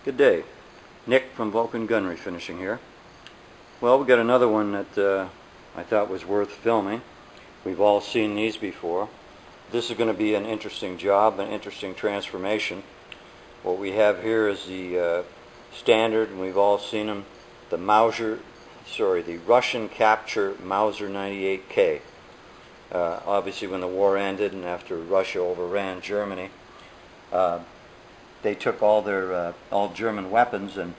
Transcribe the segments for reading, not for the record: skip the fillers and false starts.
Good day. Nick from Vulcan Gun Refinishing here. Well, we got another one that I thought was worth filming. We've all seen these before. This is going to be an interesting job, an interesting transformation. What we have here is the standard, and we've all seen them, the Russian capture Mauser 98K. Obviously, when the war ended and after Russia overran Germany, they took all German weapons and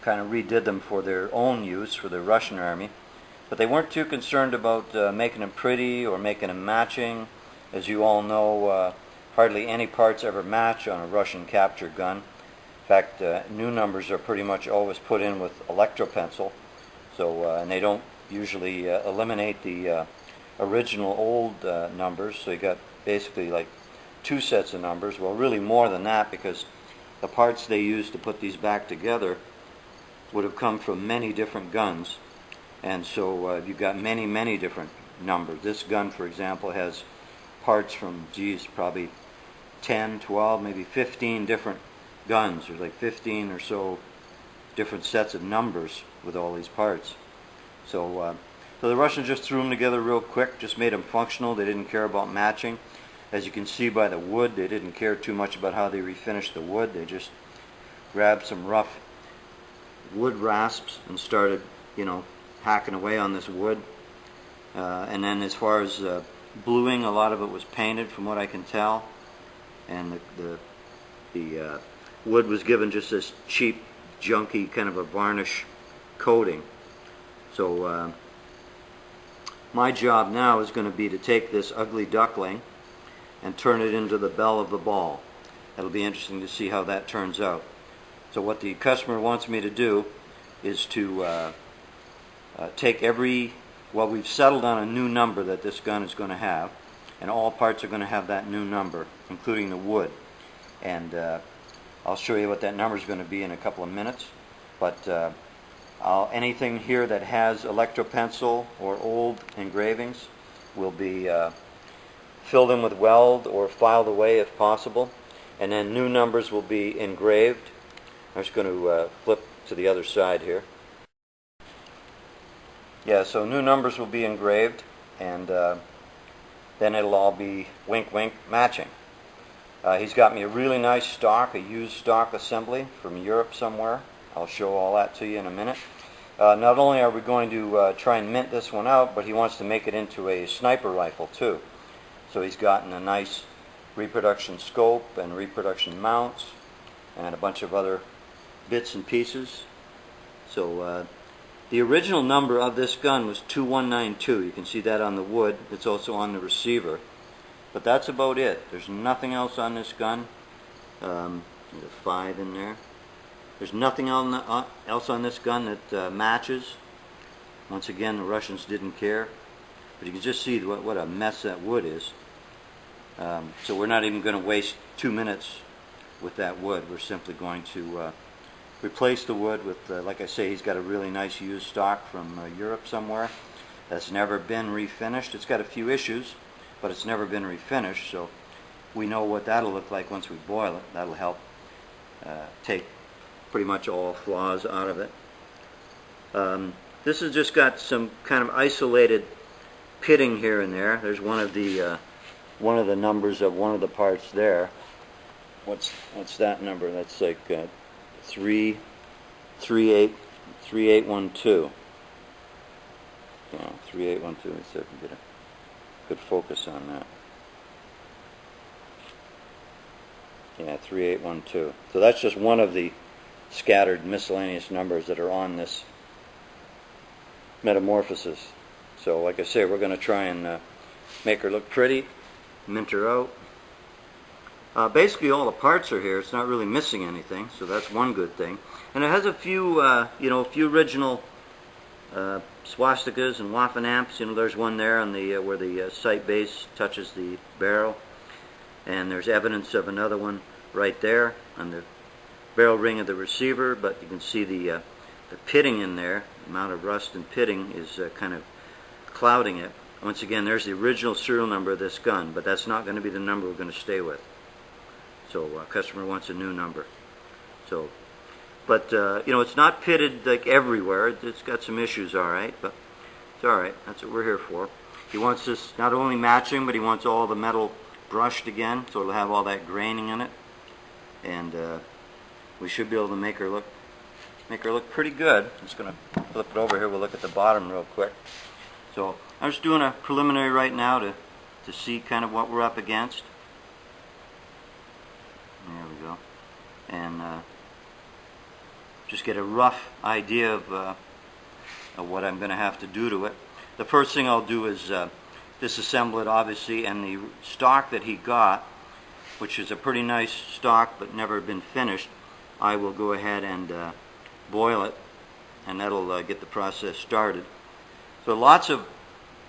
kind of redid them for their own use, for the Russian army. But they weren't too concerned about making them pretty or making them matching. As you all know, hardly any parts ever match on a Russian capture gun. In fact, new numbers are pretty much always put in with electropencil. So, and they don't usually eliminate the original old numbers. So you got basically like two sets of numbers. Well, really more than that, because the parts they used to put these back together would have come from many different guns, and so you've got many different numbers. This gun, for example, has parts from, probably 10, 12, maybe 15 different guns. There's like 15 or so different sets of numbers with all these parts. So the Russians just threw them together real quick, just made them functional. They didn't care about matching. As you can see by the wood, they didn't care too much about how they refinished the wood. They just grabbed some rough wood rasps and started, hacking away on this wood. And then as far as bluing, a lot of it was painted from what I can tell. And the wood was given just this cheap, junky kind of a varnish coating. So my job now is going to be to take this ugly duckling and turn it into the belle of the ball. It'll be interesting to see how that turns out. So what the customer wants me to do is to take we've settled on a new number that this gun is going to have, and all parts are going to have that new number, including the wood. And I'll show you what that number is going to be in a couple of minutes. But anything here that has electropencil or old engravings will be filled in with weld or filed away if possible, and then new numbers will be engraved. I'm just going to flip to the other side here. Yeah, so new numbers will be engraved, and then it'll all be wink wink matching. He's got me a really nice stock, a used stock assembly from Europe somewhere. I'll show all that to you in a minute. Not only are we going to try and mint this one out, but he wants to make it into a sniper rifle too. So he's gotten a nice reproduction scope and reproduction mounts and a bunch of other bits and pieces. So the original number of this gun was 2192. You can see that on the wood. It's also on the receiver. But that's about it. There's nothing else on this gun. There's a 5 in there. There's nothing else on this gun that matches. Once again, the Russians didn't care. But you can just see what a mess that wood is. So we're not even going to waste 2 minutes with that wood. We're simply going to replace the wood with, like I say, he's got a really nice used stock from Europe somewhere that's never been refinished. It's got a few issues, but it's never been refinished, so we know what that'll look like once we boil it. That'll help take pretty much all flaws out of it. This has just got some kind of isolated pitting here and there. There's one of the numbers of one of the parts there. What's that number? That's like 3812. 3812. Let's see if I can get a good focus on that. Yeah, 3812. So that's just one of the scattered miscellaneous numbers that are on this metamorphosis. So like I say, we're going to try and make her look pretty, mint her out. Basically all the parts are here. It's not really missing anything, so that's one good thing. And it has a few, a few original swastikas and Waffen amps. There's one there on the where the sight base touches the barrel, and there's evidence of another one right there on the barrel ring of the receiver. But you can see the pitting in there. The amount of rust and pitting is kind of clouding it. Once again, there's the original serial number of this gun, but that's not going to be the number we're going to stay with. So customer wants a new number. So, but you know, it's not pitted like everywhere. It's got some issues, all right, but it's all right. That's what we're here for. He wants this not only matching, but he wants all the metal brushed again, so it'll have all that graining in it, and we should be able to make her look pretty good. I'm just going to flip it over here. We'll look at the bottom real quick. So I'm just doing a preliminary right now to see kind of what we're up against. There we go. And just get a rough idea of what I'm going to have to do to it. The first thing I'll do is disassemble it, obviously, and the stock that he got, which is a pretty nice stock but never been finished, I will go ahead and boil it, and that'll get the process started. So lots of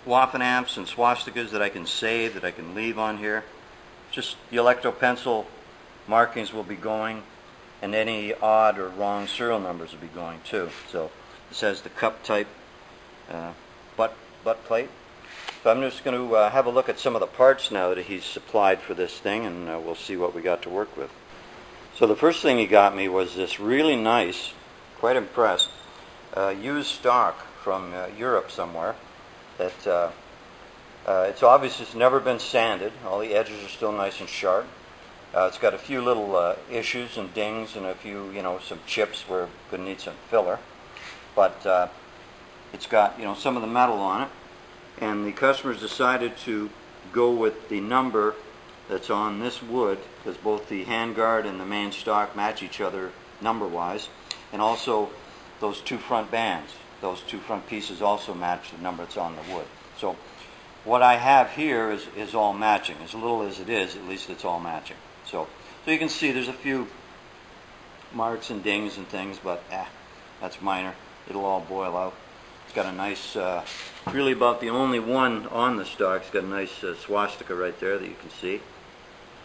Waffen amps and swastikas that I can save, that I can leave on here. Just the electro-pencil markings will be going, and any odd or wrong serial numbers will be going too. So this has the cup type butt plate. So I'm just going to have a look at some of the parts now that he's supplied for this thing, and we'll see what we got to work with. So the first thing he got me was this really nice, quite impressed, used stock from Europe somewhere. That it's obvious it's never been sanded. All the edges are still nice and sharp. It's got a few little issues and dings and a few, you know, some chips where it could need some filler. But it's got, you know, some of the metal on it. And the customers decided to go with the number that's on this wood, because both the handguard and the main stock match each other number-wise. And also those two front bands. Those two front pieces also match the number that's on the wood. So what I have here is all matching. As little as it is, at least it's all matching. So you can see there's a few marks and dings and things, but that's minor. It'll all boil out. It's got a nice, really about the only one on the stock. It's got a nice swastika right there that you can see.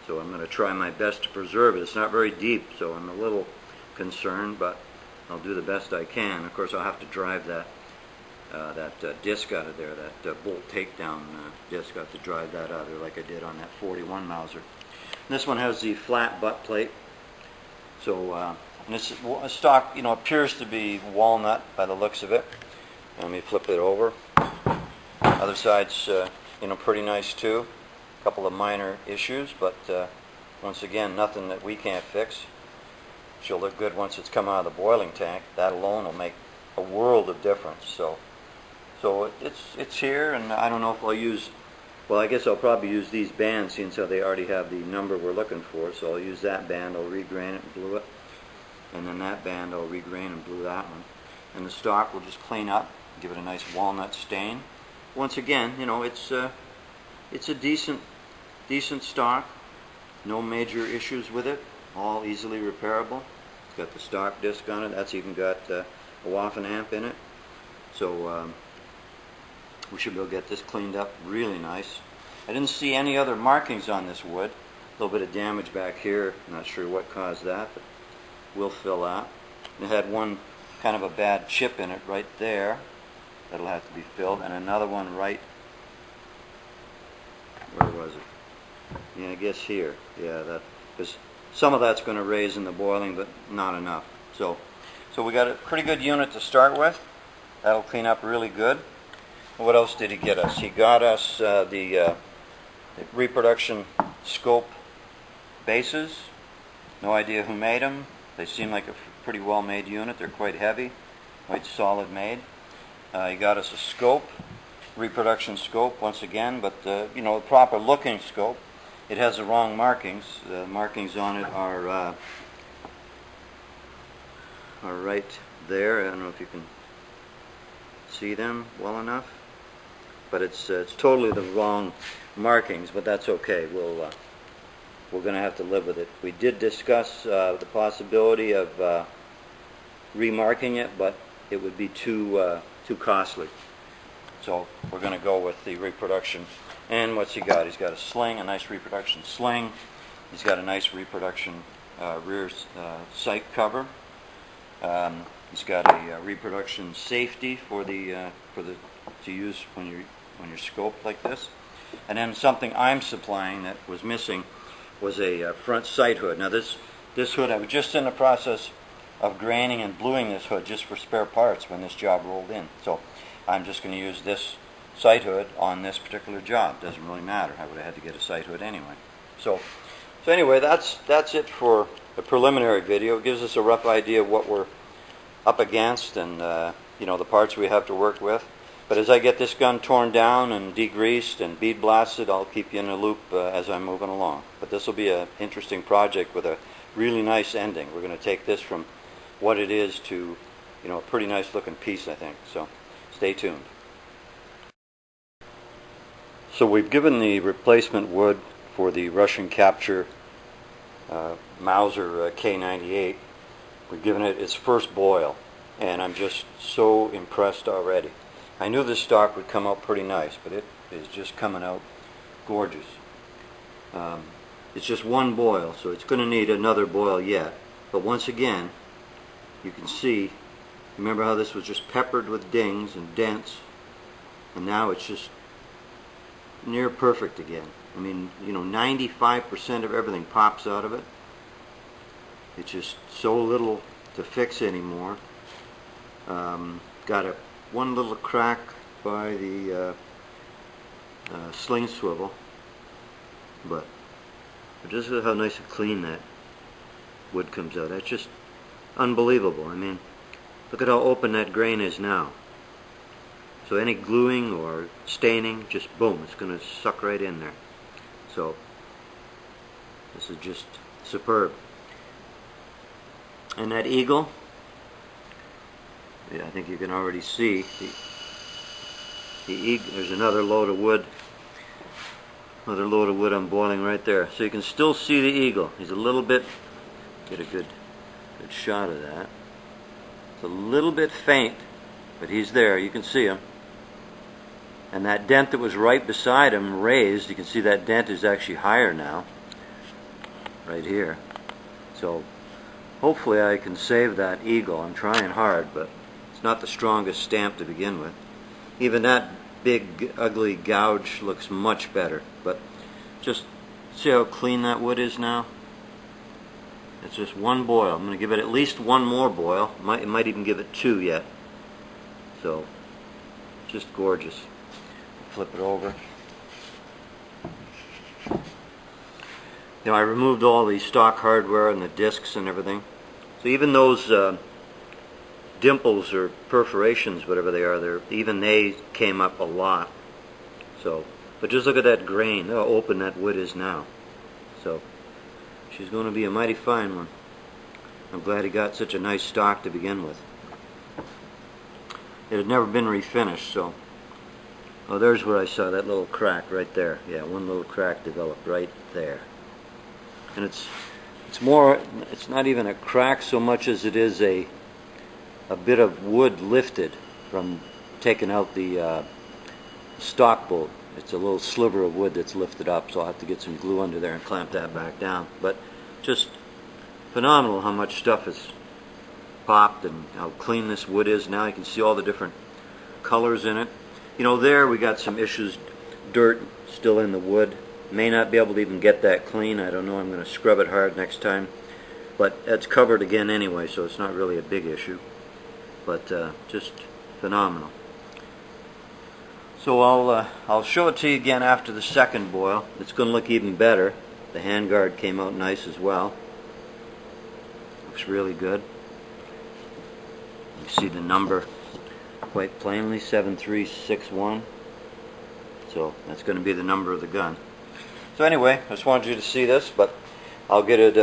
So I'm going to try my best to preserve it. It's not very deep, so I'm a little concerned, but I'll do the best I can. Of course, I'll have to drive that disc out of there, that bolt takedown disc. I have to drive that out of there like I did on that 41 Mauser. And this one has the flat butt plate. So and this stock, you know, appears to be walnut by the looks of it. Let me flip it over. Other side's you know, pretty nice too. A couple of minor issues, but once again, nothing that we can't fix. She'll look good once it's come out of the boiling tank. That alone will make a world of difference. So it's here, and I don't know if I'll use. Well, I guess I'll probably use these bands, since they already have the number we're looking for. So I'll use that band. I'll regrain it and glue it, and then that band I'll regrain and glue that one. And the stock will just clean up, give it a nice walnut stain. Once again, you know, it's a decent stock. No major issues with it. All easily repairable. It's got the stock disc on it. That's even got a Waffen amp in it. So we should be able to get this cleaned up really nice. I didn't see any other markings on this wood. A little bit of damage back here. Not sure what caused that, but we'll fill that. It had one kind of a bad chip in it right there. That'll have to be filled, and another one right, where was it? Yeah, I guess here. Yeah, that, because some of that's going to raise in the boiling, but not enough. So we got a pretty good unit to start with. That'll clean up really good. What else did he get us? He got us the reproduction scope bases. No idea who made them. They seem like a pretty well-made unit. They're quite heavy, quite solid made. He got us a scope, reproduction scope once again, but you know, a proper looking scope. It has the wrong markings. The markings on it are right there. I don't know if you can see them well enough, but it's totally the wrong markings. But that's okay. We're going to have to live with it. We did discuss the possibility of remarking it, but it would be too costly. So we're going to go with the reproduction. And what's he got? He's got a sling, a nice reproduction sling. He's got a nice reproduction rear sight cover. He's got a reproduction safety for the to use when you're scoped like this. And then something I'm supplying that was missing was a front sight hood. Now this This hood, I was just in the process of graining and bluing this hood just for spare parts when this job rolled in. So I'm just going to use this sight hood on this particular job. Doesn't really matter. I would have had to get a sight hood anyway. So anyway, that's it for the preliminary video. It gives us a rough idea of what we're up against and you know, the parts we have to work with. But as I get this gun torn down and degreased and bead blasted, I'll keep you in a loop as I'm moving along. But this will be an interesting project with a really nice ending. We're going to take this from what it is to, you know, a pretty nice looking piece, I think. So stay tuned. So we've given the replacement wood for the Russian capture Mauser K98. We've given it its first boil, and I'm just so impressed already. I knew this stock would come out pretty nice, but it is just coming out gorgeous. It's just one boil, so it's going to need another boil yet. But once again, you can see, remember how this was just peppered with dings and dents, and now it's just near perfect again. I mean, you know, 95% of everything pops out of it. It's just so little to fix anymore. Got one little crack by the sling swivel, but just look how nice and clean that wood comes out. That's just unbelievable. I mean, look at how open that grain is now. So any gluing or staining, just boom, it's going to suck right in there. So this is just superb. And that eagle, yeah, I think you can already see the eagle. There's another load of wood. Another load of wood I'm boiling right there. So you can still see the eagle. He's a little bit, get a good shot of that. It's a little bit faint, but he's there. You can see him. And that dent that was right beside him raised, you can see that dent is actually higher now. Right here. So hopefully I can save that eagle. I'm trying hard, but it's not the strongest stamp to begin with. Even that big ugly gouge looks much better. But just see how clean that wood is now? It's just one boil. I'm going to give it at least one more boil. It might even give it two yet. So just gorgeous. Flip it over. You know, I removed all the stock hardware and the discs and everything. So even those dimples or perforations, whatever they are, even they came up a lot. So, but just look at that grain, how open that wood is now. So, she's going to be a mighty fine one. I'm glad he got such a nice stock to begin with. It had never been refinished, so. Oh, there's where I saw that little crack right there. Yeah, one little crack developed right there. And it's not even a crack so much as it is a bit of wood lifted from taking out the stock bolt. It's a little sliver of wood that's lifted up, so I'll have to get some glue under there and clamp that back down. But just phenomenal how much stuff has popped and how clean this wood is now. You can see all the different colors in it. You know, there we got some issues, dirt still in the wood. May not be able to even get that clean. I don't know. I'm going to scrub it hard next time. But it's covered again anyway, so it's not really a big issue. But just phenomenal. So I'll show it to you again after the second boil. It's going to look even better. The handguard came out nice as well. Looks really good. You see the number quite plainly, 7361. So that's going to be the number of the gun. So anyway, I just wanted you to see this, but I'll get it,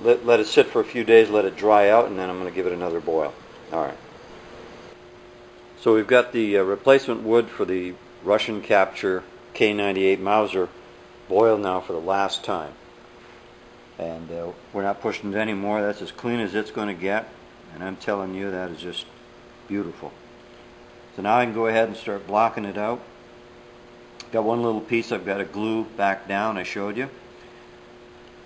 let it sit for a few days, let it dry out, and then I'm going to give it another boil. Alright. So we've got the replacement wood for the Russian capture K98 Mauser boiled now for the last time. And we're not pushing it anymore. That's as clean as it's going to get. And I'm telling you, that is just beautiful. So now I can go ahead and start blocking it out. Got one little piece I've got to glue back down, I showed you.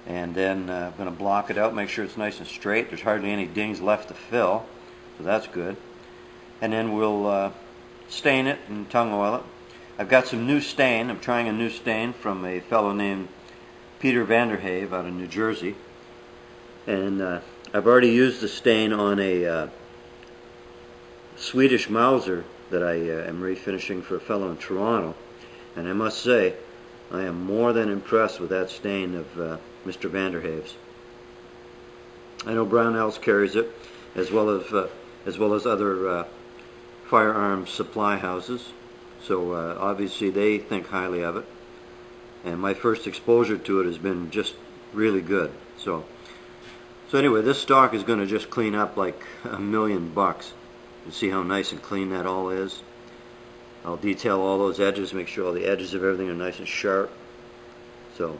And then I'm going to block it out, make sure it's nice and straight. There's hardly any dings left to fill, so that's good. And then we'll stain it and tongue oil it. I've got some new stain. I'm trying a new stain from a fellow named Peter Vanderhave out of New Jersey. And I've already used the stain on a Swedish Mauser that I am refinishing for a fellow in Toronto, and I must say I am more than impressed with that stain of Mr. Vanderhave's. I know Brownells carries it, as well as other firearms supply houses, so obviously they think highly of it, and my first exposure to it has been just really good. So anyway, this stock is going to just clean up like $1,000,000. You see how nice and clean that all is. I'll detail all those edges, make sure all the edges of everything are nice and sharp. So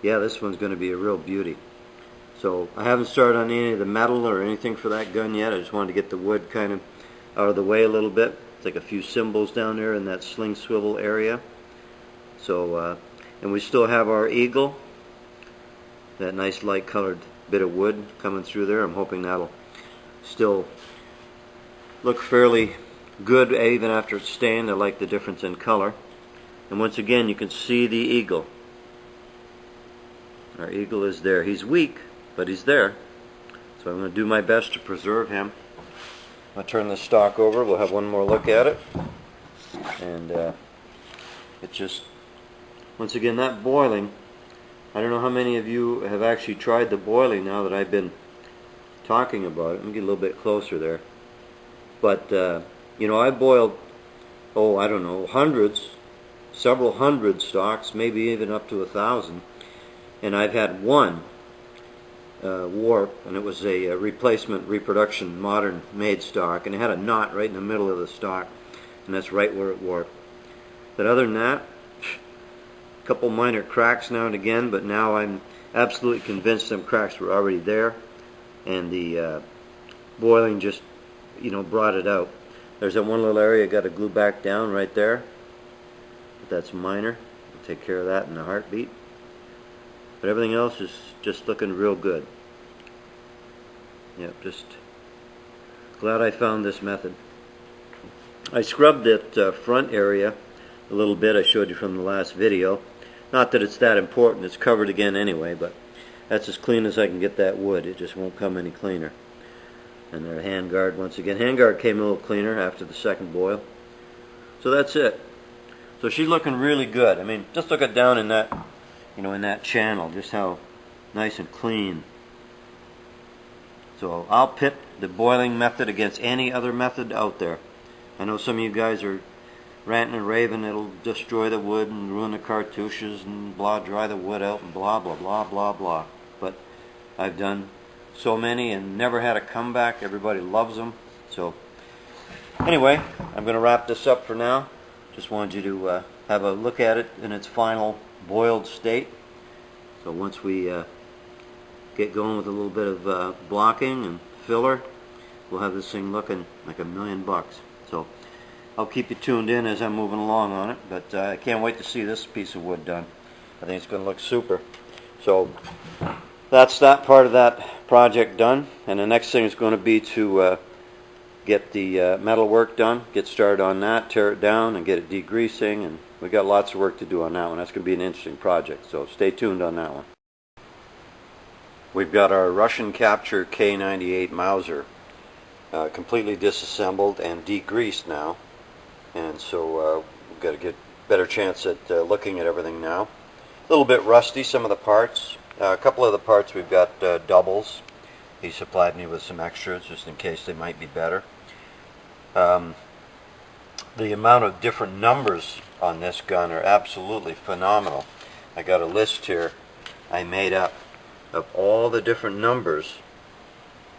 yeah, this one's going to be a real beauty. So I haven't started on any of the metal or anything for that gun yet. I just wanted to get the wood kind of out of the way a little bit. It's like a few symbols down there in that sling swivel area. So and we still have our eagle, that nice light colored bit of wood coming through there. I'm hoping that'll still look fairly good even after it's stained. I like the difference in color. And once again, you can see the eagle. Our eagle is there. He's weak, but he's there. So I'm going to do my best to preserve him. I'll turn the stock over. We'll have one more look at it. And it just, once again, that boiling, I don't know how many of you have actually tried the boiling now that I've been talking about it. Let me get a little bit closer there. But, you know, I boiled, I don't know, several hundred stocks, maybe even up to 1,000. And I've had one warp, and it was a replacement reproduction modern made stock, and it had a knot right in the middle of the stock, and that's right where it warped. But other than that, a couple minor cracks now and again, but now I'm absolutely convinced them cracks were already there, and the boiling just, you know, brought it out. There's that one little area I got to glue back down right there, but that's minor. I'll take care of that in a heartbeat. But everything else is just looking real good. Yep, just glad I found this method. I scrubbed that front area a little bit. I showed you from the last video. Not that it's that important. It's covered again anyway, but that's as clean as I can get that wood. It just won't come any cleaner. And their handguard, once again. Handguard came a little cleaner after the second boil. So that's it. So she's looking really good. I mean, just look it down in that, you know, in that channel, just how nice and clean. So I'll pit the boiling method against any other method out there. I know some of you guys are ranting and raving it'll destroy the wood and ruin the cartouches and blah, dry the wood out and blah, blah, blah, blah, blah. But I've done so many and never had a comeback. Everybody loves them. So anyway, I'm going to wrap this up for now. Just wanted you to have a look at it in its final boiled state. So once we get going with a little bit of blocking and filler, we'll have this thing looking like $1,000,000. So I'll keep you tuned in as I'm moving along on it, but I can't wait to see this piece of wood done. I think it's going to look super. So that's that part of that project done, and the next thing is going to be to get the metal work done, get started on that, tear it down and get it degreasing, and we got lots of work to do on that one. That's going to be an interesting project, so stay tuned on that one. We've got our Russian capture K98 Mauser completely disassembled and degreased now, and so we've got to get a better chance at looking at everything now. A little bit rusty, some of the parts. A couple of the parts we've got doubles. He supplied me with some extras just in case they might be better. The amount of different numbers on this gun are absolutely phenomenal. I got a list here I made up of all the different numbers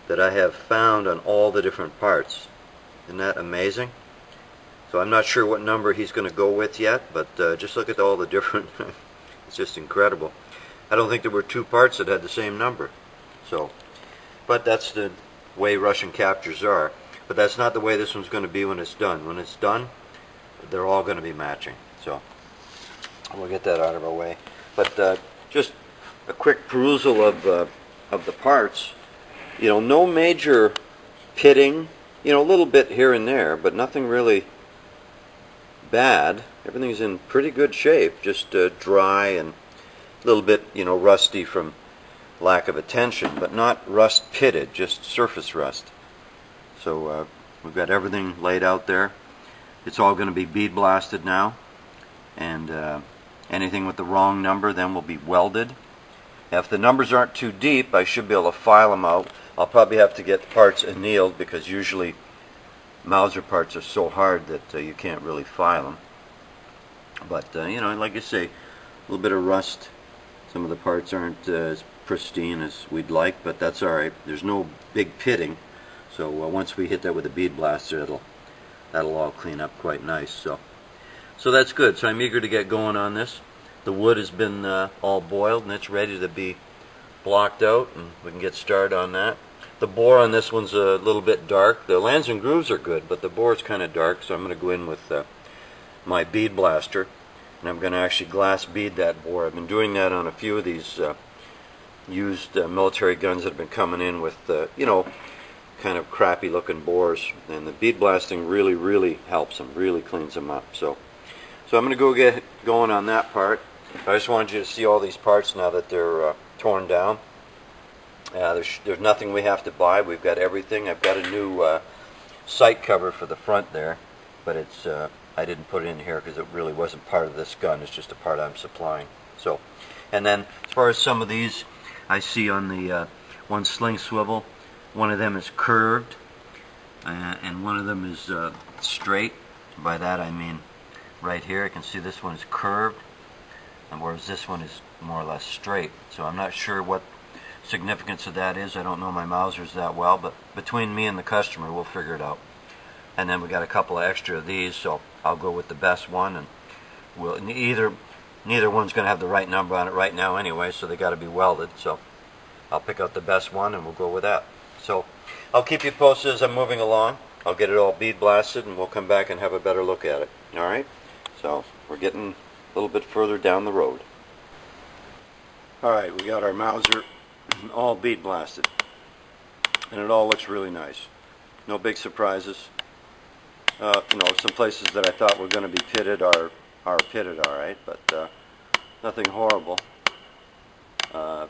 that I have found on all the different parts. Isn't that amazing? So I'm not sure what number he's going to go with yet, but just look at all the different it's just incredible. I don't think there were two parts that had the same number. So, but that's the way Russian captures are. But that's not the way this one's going to be when it's done. When it's done, they're all going to be matching. So we'll get that out of our way. But just a quick perusal of the parts. You know, no major pitting. You know, a little bit here and there, but nothing really bad. Everything's in pretty good shape. Just dry and a little bit, you know, rusty from lack of attention, but not rust pitted, just surface rust. So we've got everything laid out there. It's all going to be bead blasted now, and anything with the wrong number then will be welded. If the numbers aren't too deep, I should be able to file them out. I'll probably have to get parts annealed because usually Mauser parts are so hard that you can't really file them. But you know, like I say, a little bit of rust. Some of the parts aren't as pristine as we'd like, but that's alright. There's no big pitting, so once we hit that with a bead blaster, that'll all clean up quite nice. So that's good. So I'm eager to get going on this. The wood has been all boiled and it's ready to be blocked out, and we can get started on that. The bore on this one's a little bit dark. The lands and grooves are good, but the bore is kind of dark, so I'm going to go in with my bead blaster, and I'm going to actually glass bead that bore. I've been doing that on a few of these used military guns that have been coming in with, you know, kind of crappy looking bores, and the bead blasting really helps them, really cleans them up. So I'm going to go get going on that part. I just wanted you to see all these parts now that they're torn down. There's nothing we have to buy. We've got everything. I've got a new sight cover for the front there, but it's I didn't put it in here because it really wasn't part of this gun. It's just a part I'm supplying. So, and then as far as some of these, I see on the one sling swivel, one of them is curved and one of them is straight. By that I mean right here. You can see this one is curved, and whereas this one is more or less straight. So I'm not sure what significance of that is. I don't know my Mausers that well, but between me and the customer, we'll figure it out. And then we got a couple of extra of these, so I'll go with the best one, and neither one's going to have the right number on it right now anyway, so they got to be welded. So I'll pick out the best one and we'll go with that. So I'll keep you posted as I'm moving along. I'll get it all bead blasted and we'll come back and have a better look at it. Alright? So we're getting a little bit further down the road. Alright, we got our Mauser all bead blasted, and it all looks really nice. No big surprises. You know, some places that I thought were going to be pitted are pitted alright, but nothing horrible. I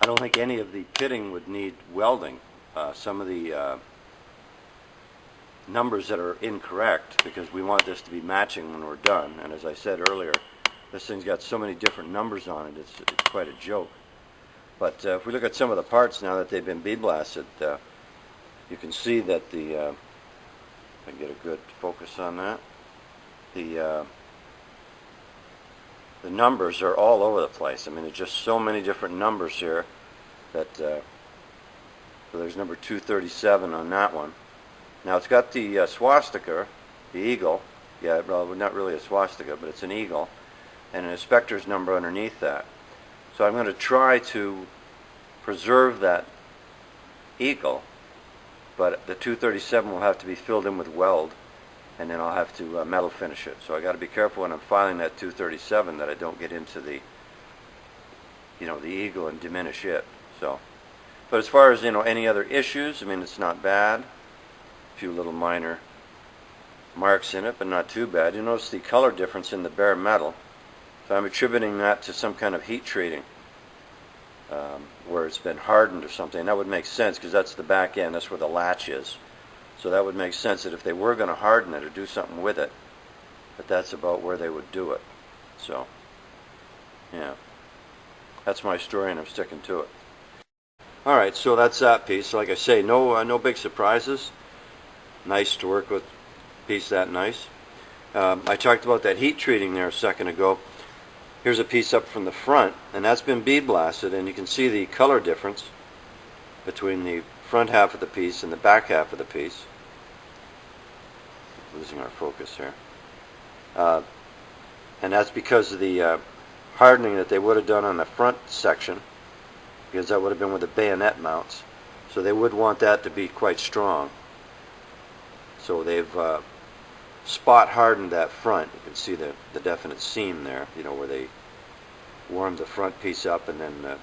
don't think any of the pitting would need welding. Some of the numbers that are incorrect, because we want this to be matching when we're done, and as I said earlier, this thing's got so many different numbers on it, it's quite a joke. But if we look at some of the parts now that they've been bead blasted, you can see that the I can get a good focus on that. The numbers are all over the place. I mean, there's just so many different numbers here that so there's number 237 on that one. Now it's got the swastika, the eagle. Yeah, well, not really a swastika, but it's an eagle, and an inspector's number underneath that. So I'm going to try to preserve that eagle, but the 237 will have to be filled in with weld, and then I'll have to metal finish it. So I got to be careful when I'm filing that 237 that I don't get into the, you know, the eagle and diminish it. So, but as far as, you know, any other issues, I mean, it's not bad. A few little minor marks in it, but not too bad. You notice the color difference in the bare metal. So I'm attributing that to some kind of heat treating, where it's been hardened or something. That would make sense because that's the back end. That's where the latch is. So that would make sense that if they were going to harden it or do something with it, that that's about where they would do it. So, yeah, that's my story, and I'm sticking to it. All right, so that's that piece. Like I say, no big surprises. Nice to work with a piece that nice. I talked about that heat treating there a second ago. Here's a piece up from the front, and that's been bead blasted, and you can see the color difference between the front half of the piece and the back half of the piece. Losing our focus here. And that's because of the hardening that they would have done on the front section, because that would have been with the bayonet mounts. So they would want that to be quite strong. So they've spot hardened that front. You can see the definite seam there, you know, where they warmed the front piece up and then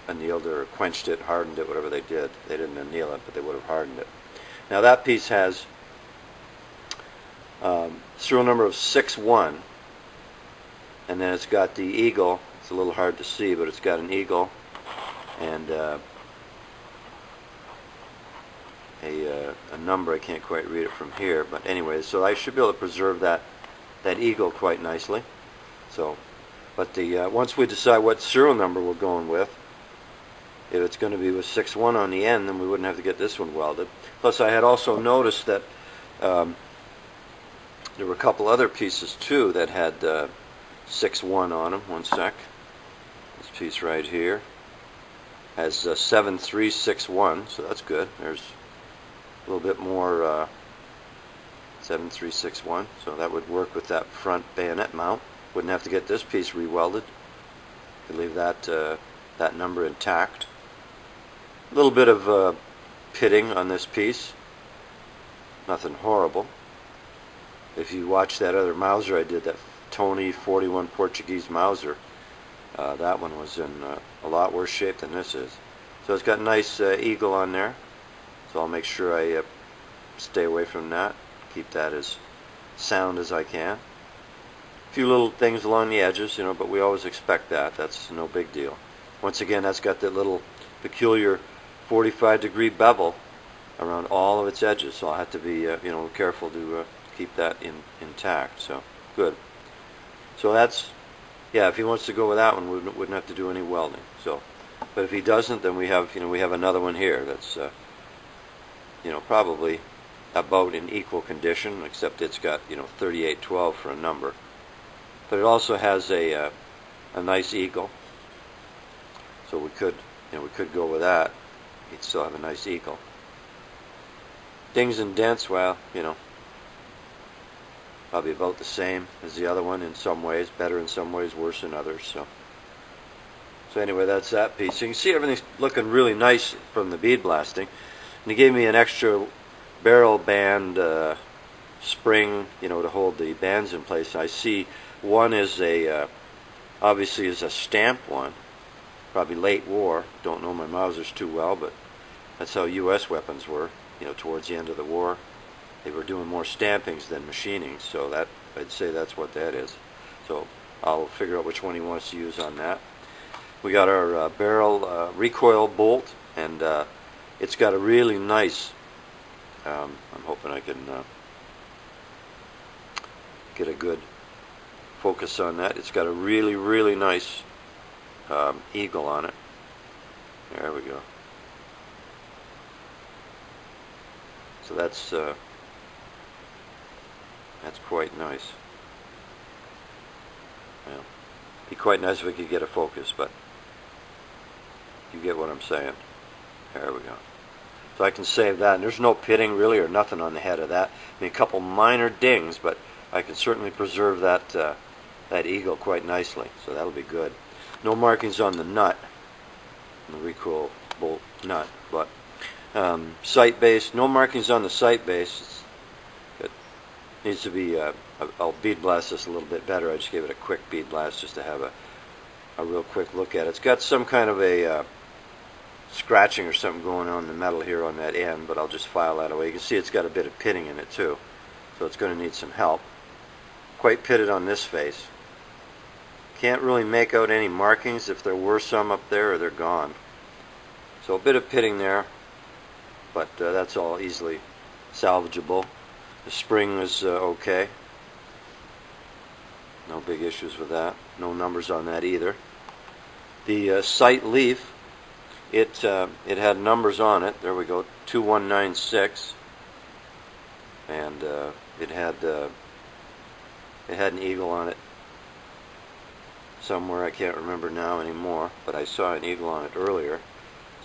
annealed or quenched it, hardened it, whatever they did. They didn't anneal it, but they would have hardened it. Now that piece has serial number of 61, and then it's got the eagle. It's a little hard to see, but it's got an eagle and a number. I can't quite read it from here, but anyway, so I should be able to preserve that eagle quite nicely. So, but once we decide what serial number we're going with, if it's going to be with 6-1 on the end, then we wouldn't have to get this one welded. Plus, I had also noticed that there were a couple other pieces too that had 6-1 on them. One sec. This piece right here has 7-3-6-1, so that's good. There's a little bit more 7-3-6-1, so that would work with that front bayonet mount. Wouldn't have to get this piece rewelded. Could leave that that number intact. A little bit of pitting on this piece. Nothing horrible. If you watch that other Mauser I did, that Tony 41 Portuguese Mauser, that one was in a lot worse shape than this is. So it's got a nice eagle on there. So I'll make sure I stay away from that. Keep that as sound as I can. A few little things along the edges, you know, but we always expect that. That's no big deal. Once again, that's got that little peculiar 45-degree bevel around all of its edges. So I'll have to be, you know, careful to keep that intact. So good. So that's, yeah. If he wants to go with that one, we wouldn't have to do any welding. So, but if he doesn't, then we have, you know, we have another one here that's, you know, probably about in equal condition, except it's got, you know, 3812 for a number. But it also has a nice eagle. So we could, you know, we could go with that. You'd still have a nice eagle. Dings and dents, well, you know, probably about the same as the other one in some ways. Better in some ways, worse in others. So anyway, that's that piece. You can see everything's looking really nice from the bead blasting. And he gave me an extra barrel band spring, you know, to hold the bands in place. I see one is a obviously is a stamp one. Probably late war. Don't know my Mausers too well, but that's how U.S. weapons were. You know, towards the end of the war, they were doing more stampings than machining. So that, I'd say that's what that is. So I'll figure out which one he wants to use on that. We got our barrel recoil bolt, and it's got a really nice. I'm hoping I can get a good focus on that. It's got a really, really nice eagle on it. There we go. So that's quite nice. Yeah. Be quite nice if we could get a focus, but you get what I'm saying. There we go. So I can save that. And there's no pitting really or nothing on the head of that. I mean, a couple minor dings, but I can certainly preserve that that eagle quite nicely. So that'll be good. No markings on the nut, the recoil bolt nut, but sight base, no markings on the sight base. It needs to be, I'll bead blast this a little bit better. I just gave it a quick bead blast just to have a real quick look at it. It's got some kind of a scratching or something going on in the metal here on that end, but I'll just file that away. You can see it's got a bit of pitting in it too, so it's going to need some help. Quite pitted on this face. Can't really make out any markings. If there were some up there, or they're gone. So a bit of pitting there, but that's all easily salvageable. The spring is okay. No big issues with that. No numbers on that either. The sight leaf, it had numbers on it. There we go, 2196, and it had an eagle on it somewhere. I can't remember now anymore, but I saw an eagle on it earlier,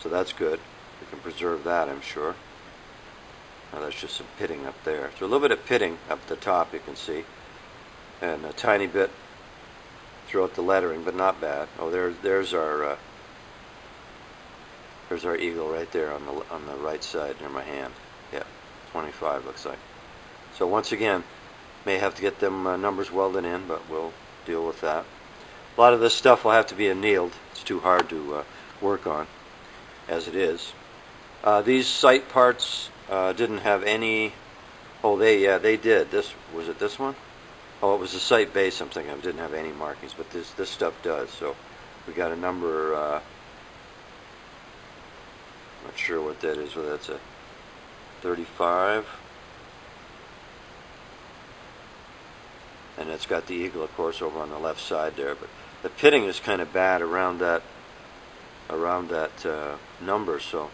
so that's good. We can preserve that, I'm sure. Now that's just some pitting up there. So a little bit of pitting up at the top, you can see, and a tiny bit throughout the lettering, but not bad. Oh, there's our eagle right there on the right side near my hand. Yeah, 25 looks like. So once again, may have to get them numbers welded in, but we'll deal with that. A lot of this stuff will have to be annealed. It's too hard to work on as it is. These sight parts didn't have any. Oh, they did. Was it this one? Oh, it was the sight base. I'm thinking it didn't have any markings, but this stuff does. So we got a number Not sure what that is, whether that's a 35. And it's got the eagle, of course, over on the left side there. But the pitting is kind of bad around that number, so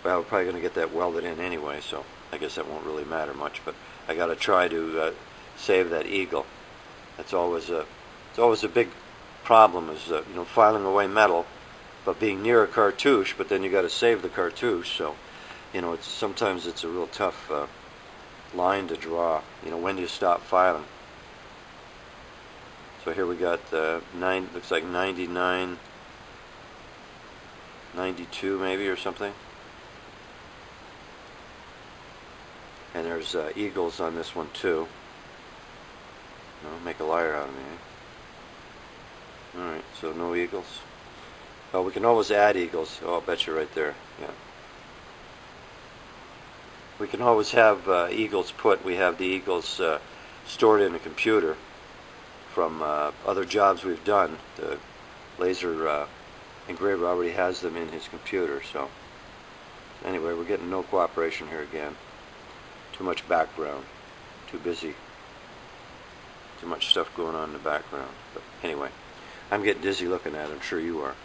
well, we're probably going to get that welded in anyway, so I guess that won't really matter much. But I got to try to save that eagle. It's always a big problem, is you know, filing away metal, but being near a cartouche. But then you got to save the cartouche, so you know, sometimes it's a real tough line to draw. You know, when do you stop filing? So here we got looks like 99, 92 maybe or something. And there's eagles on this one too. No, make a liar out of me. Eh? Alright, so no eagles. Oh, we can always add eagles. Oh, I'll bet you right there. Yeah. We can always have eagles put. We have the eagles stored in a computer from other jobs we've done. The laser engraver already has them in his computer. So anyway, we're getting no cooperation here again. Too much background. Too busy. Too much stuff going on in the background. But anyway, I'm getting dizzy looking at it. I'm sure you are.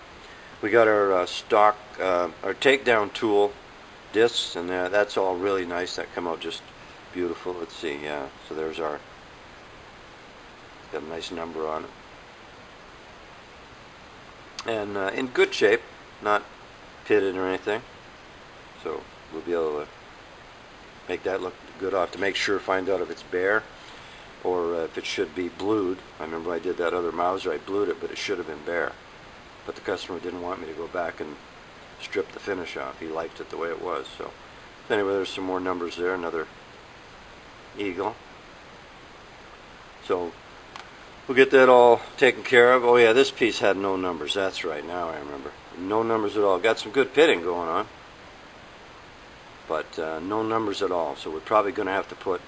We got our stock, our takedown tool discs, and that's all really nice. That come out just beautiful. Let's see. Yeah. So there's our. Got a nice number on it. And in good shape, not pitted or anything. So we'll be able to make that look good. I'll have to make sure, find out if it's bare or if it should be blued. I remember I did that other Mauser, I blued it, but it should have been bare. But the customer didn't want me to go back and strip the finish off. He liked it the way it was. So anyway, there's some more numbers there. Another eagle. So we'll get that all taken care of. Oh yeah, this piece had no numbers. That's right, now I remember. No numbers at all. Got some good pitting going on, but no numbers at all. So we're probably going to have to put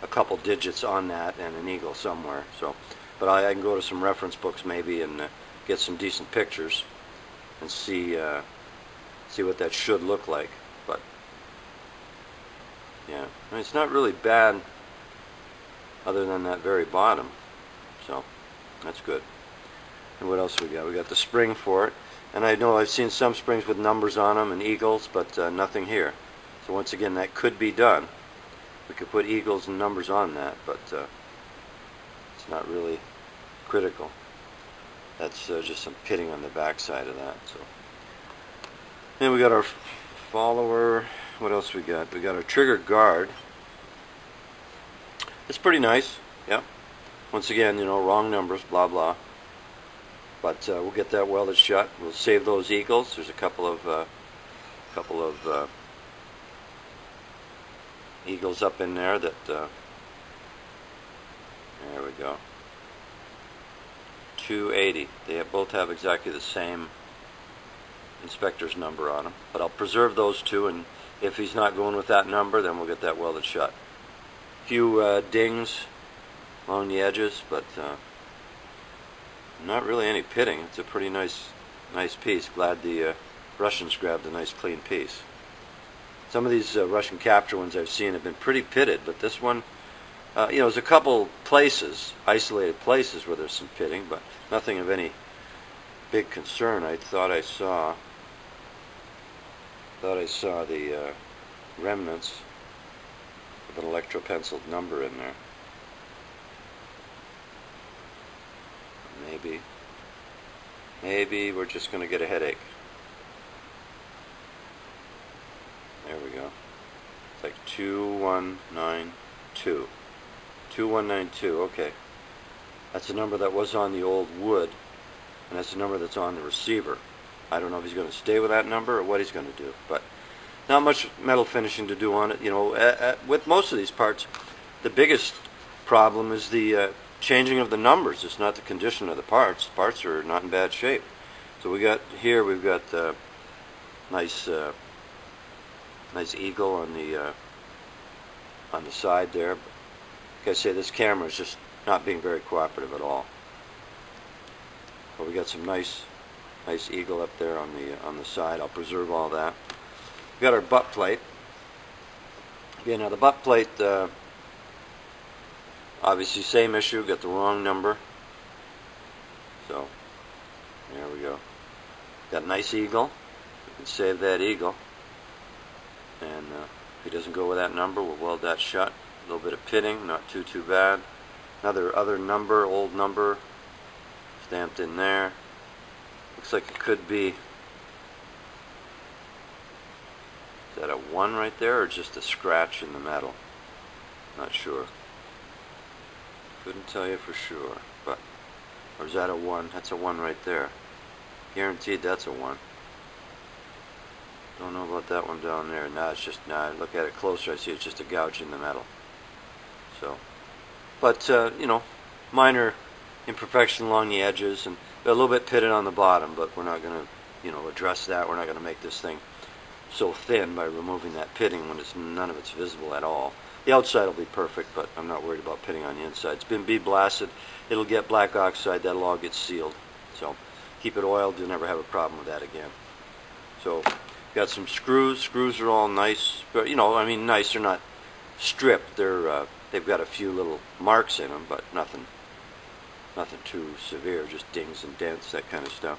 a couple digits on that and an eagle somewhere. So, but I can go to some reference books maybe and get some decent pictures and see what that should look like. But yeah, I mean, it's not really bad other than that very bottom. So that's good. And what else we got? We got the spring for it. And I know I've seen some springs with numbers on them and eagles, but nothing here. So once again, that could be done. We could put eagles and numbers on that, but it's not really critical. That's just some pitting on the back side of that. So then we got our follower. What else we got? We got our trigger guard. It's pretty nice. Yeah. Once again, you know, wrong numbers, blah blah. But we'll get that welded shut. We'll save those eagles. There's a couple of eagles up in there that. There we go. 280. They both have exactly the same inspector's number on them. But I'll preserve those two, and if he's not going with that number, then we'll get that welded shut. A few dings along the edges, but not really any pitting. It's a pretty nice piece. Glad the Russians grabbed a nice clean piece. Some of these Russian capture ones I've seen have been pretty pitted, but this one, you know, there's a couple places, isolated places where there's some pitting, but nothing of any big concern. I thought I saw the remnants of an electro-penciled number in there. Maybe we're just going to get a headache. There we go. It's like 2192. 2192, okay. That's a number that was on the old wood, and that's a number that's on the receiver. I don't know if he's going to stay with that number or what he's going to do, but not much metal finishing to do on it. You know, with most of these parts, the biggest problem is the changing of the numbers. It's not the condition of the parts. The parts are not in bad shape. So we've got nice eagle on the side there. Like I say, this camera is just not being very cooperative at all. But we got some nice Nice eagle up there on the side. I'll preserve all that. We got our butt plate. Again, now the butt plate, obviously same issue. Got the wrong number. So there we go. Got a nice eagle. We can save that eagle. And if he doesn't go with that number, we'll weld that shut. A little bit of pitting, not too bad. Other number, old number, stamped in there. Looks like it could be, is that a 1 right there, or just a scratch in the metal? Not sure. Couldn't tell you for sure, but, or is that a 1? That's a 1 right there. Guaranteed that's a 1. Don't know about that one down there. Nah, it's just, nah, look at it closer, I see it's just a gouge in the metal. So, but, you know, minor imperfection along the edges, and a little bit pitted on the bottom, but we're not going to, you know, address that. We're not going to make this thing so thin by removing that pitting when none of it's visible at all. The outside will be perfect, but I'm not worried about pitting on the inside. It's been bead blasted. It'll get black oxide. That'll all get sealed. So keep it oiled. You'll never have a problem with that again. So got some screws. Screws are all nice, but you know, I mean, nice. They're not stripped. They've got a few little marks in them, but nothing too severe. Just dings and dents, that kind of stuff.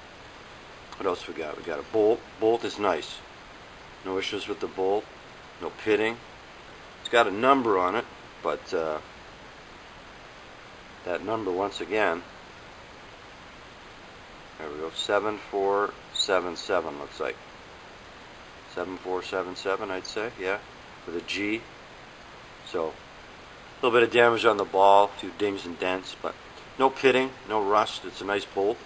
What else we got? We got a bolt. Bolt is nice. No issues with the bolt. No pitting. It's got a number on it, but that number, once again, there we go, 7477 looks like. 7477, I'd say, yeah, with a G. So, a little bit of damage on the ball, a few dings and dents, but no pitting, no rust. It's a nice bolt.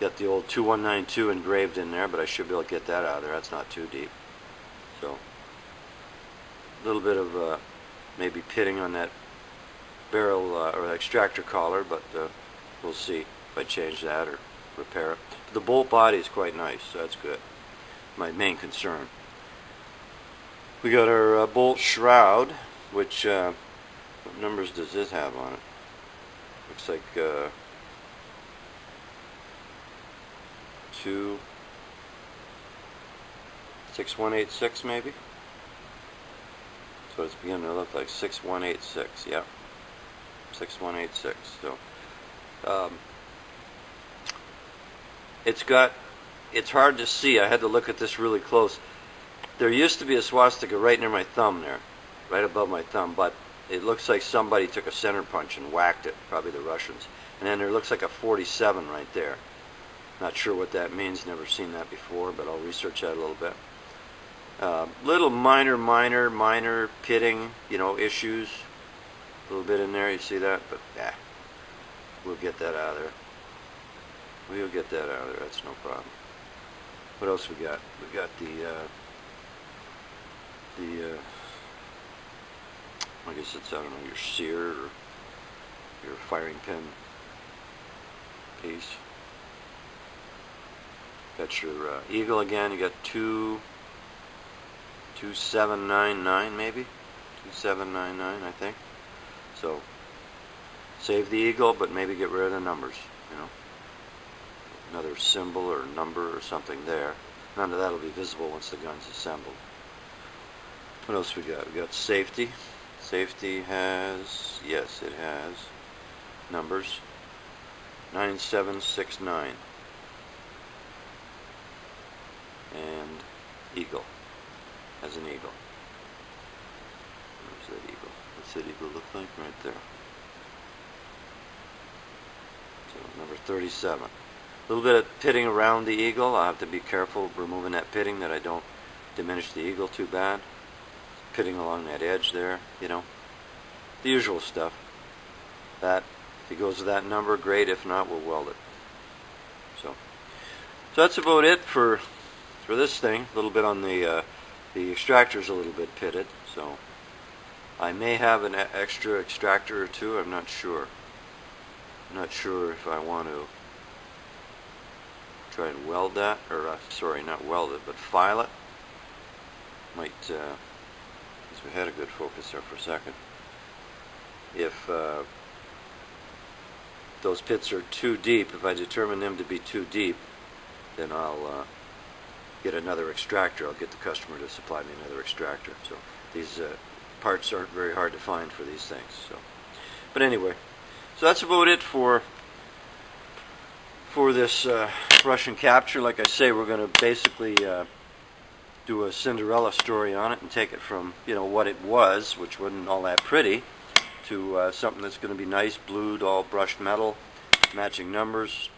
Got the old 2192 engraved in there, but I should be able to get that out of there. That's not too deep. So, a little bit of maybe pitting on that barrel or extractor collar, but we'll see if I change that or repair it. But the bolt body is quite nice, so that's good. My main concern. We got our bolt shroud, which what numbers does this have on it? Looks like 6186 maybe. So it's beginning to look like 6186. Yeah, 6186. So it's hard to see. I had to look at this really close. There used to be a swastika right near my thumb there, right above my thumb, but it looks like somebody took a center punch and whacked it, probably the Russians. And then there looks like a 47 right there. Not sure what that means, never seen that before, but I'll research that a little bit. Little minor pitting, you know, issues. A little bit in there, you see that? But, yeah, we'll get that out of there. We'll get that out of there, that's no problem. What else we got? We got I guess it's, I don't know, your sear or your firing pin piece. Got your eagle again. You got 2799 maybe, 2799 I think. So save the eagle, but maybe get rid of the numbers. You know, another symbol or number or something there. None of that will be visible once the gun's assembled. What else we got? We got safety. Safety has, yes, it has numbers. 9769 and eagle. Has an eagle. Where's that eagle? What's that eagle look like? Right there. So number 37. A little bit of pitting around the eagle. I'll have to be careful removing that pitting, that I don't diminish the eagle too bad. Pitting along that edge there, you know, the usual stuff. That, if he goes with that number, great. If not, we'll weld it. So that's about it for this thing. A little bit on the extractor's a little bit pitted, so I may have an extra extractor or two. I'm not sure. I'm not sure if I want to try and weld that, or sorry, not weld it, but file it. Might. We had a good focus there for a second. If those pits are too deep, if I determine them to be too deep, then I'll get another extractor. I'll get the customer to supply me another extractor. So these parts aren't very hard to find for these things. So, but anyway, so that's about it for this Russian capture. Like I say, we're going to basically do a Cinderella story on it and take it from, you know, what it was, which wasn't all that pretty, to something that's going to be nice, blued, all brushed metal, matching numbers,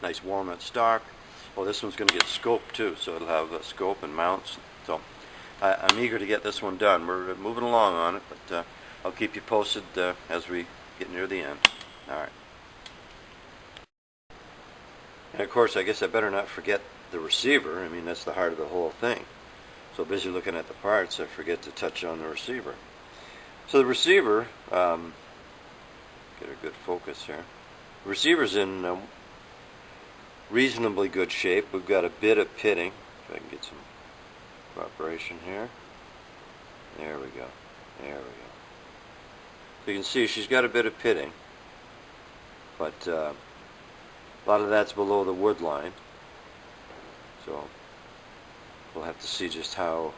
nice walnut stock. Oh, this one's going to get scoped too, so it'll have a scope and mounts. So I'm eager to get this one done. We're moving along on it, but I'll keep you posted as we get near the end. All right. And of course, I guess I better not forget the receiver. I mean, that's the heart of the whole thing. So busy looking at the parts, I forget to touch on the receiver. So the receiver, get a good focus here. The receiver's in reasonably good shape. We've got a bit of pitting. If I can get some cooperation here. There we go. There we go. So you can see she's got a bit of pitting, but a lot of that's below the wood line. So we'll have to see just how,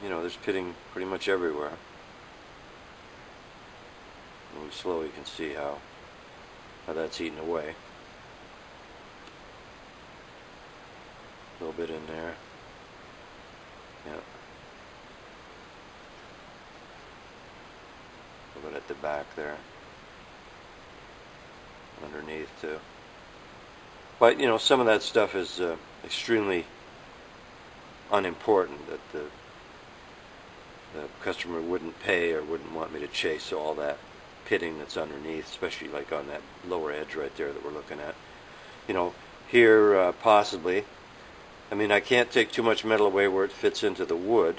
you know, there's pitting pretty much everywhere. Move slow, you can see how that's eaten away. A little bit in there. Yeah. A little bit at the back there. Underneath too. But, you know, some of that stuff is extremely unimportant, that the customer wouldn't pay or wouldn't want me to chase all that pitting that's underneath, especially like on that lower edge right there that we're looking at. You know, here possibly, I mean, I can't take too much metal away where it fits into the wood,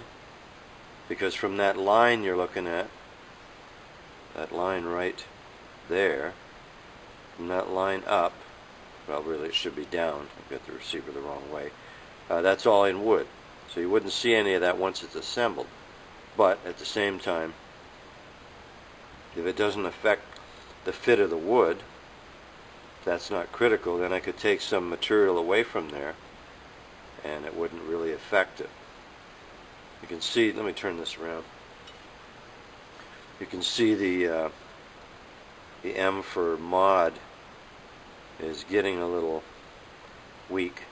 because from that line you're looking at, that line right there, from that line up, well, really it should be down. I've got the receiver the wrong way. That's all in wood, so you wouldn't see any of that once it's assembled. But at the same time, if it doesn't affect the fit of the wood, that's not critical, then I could take some material away from there and it wouldn't really affect it. You can see, let me turn this around. You can see the M for mod is getting a little weak.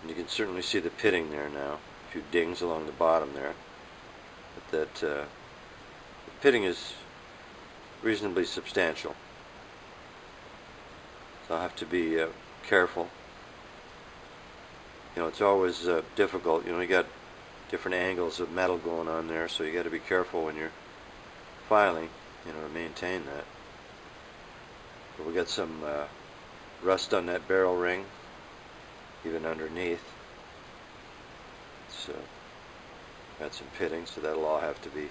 And you can certainly see the pitting there now, a few dings along the bottom there. But that the pitting is reasonably substantial. So I'll have to be careful. You know, it's always difficult. You know, you got different angles of metal going on there, so you got to be careful when you're filing, you know, to maintain that. But we got some rust on that barrel ring, even underneath. So got some pitting, so that'll all have to be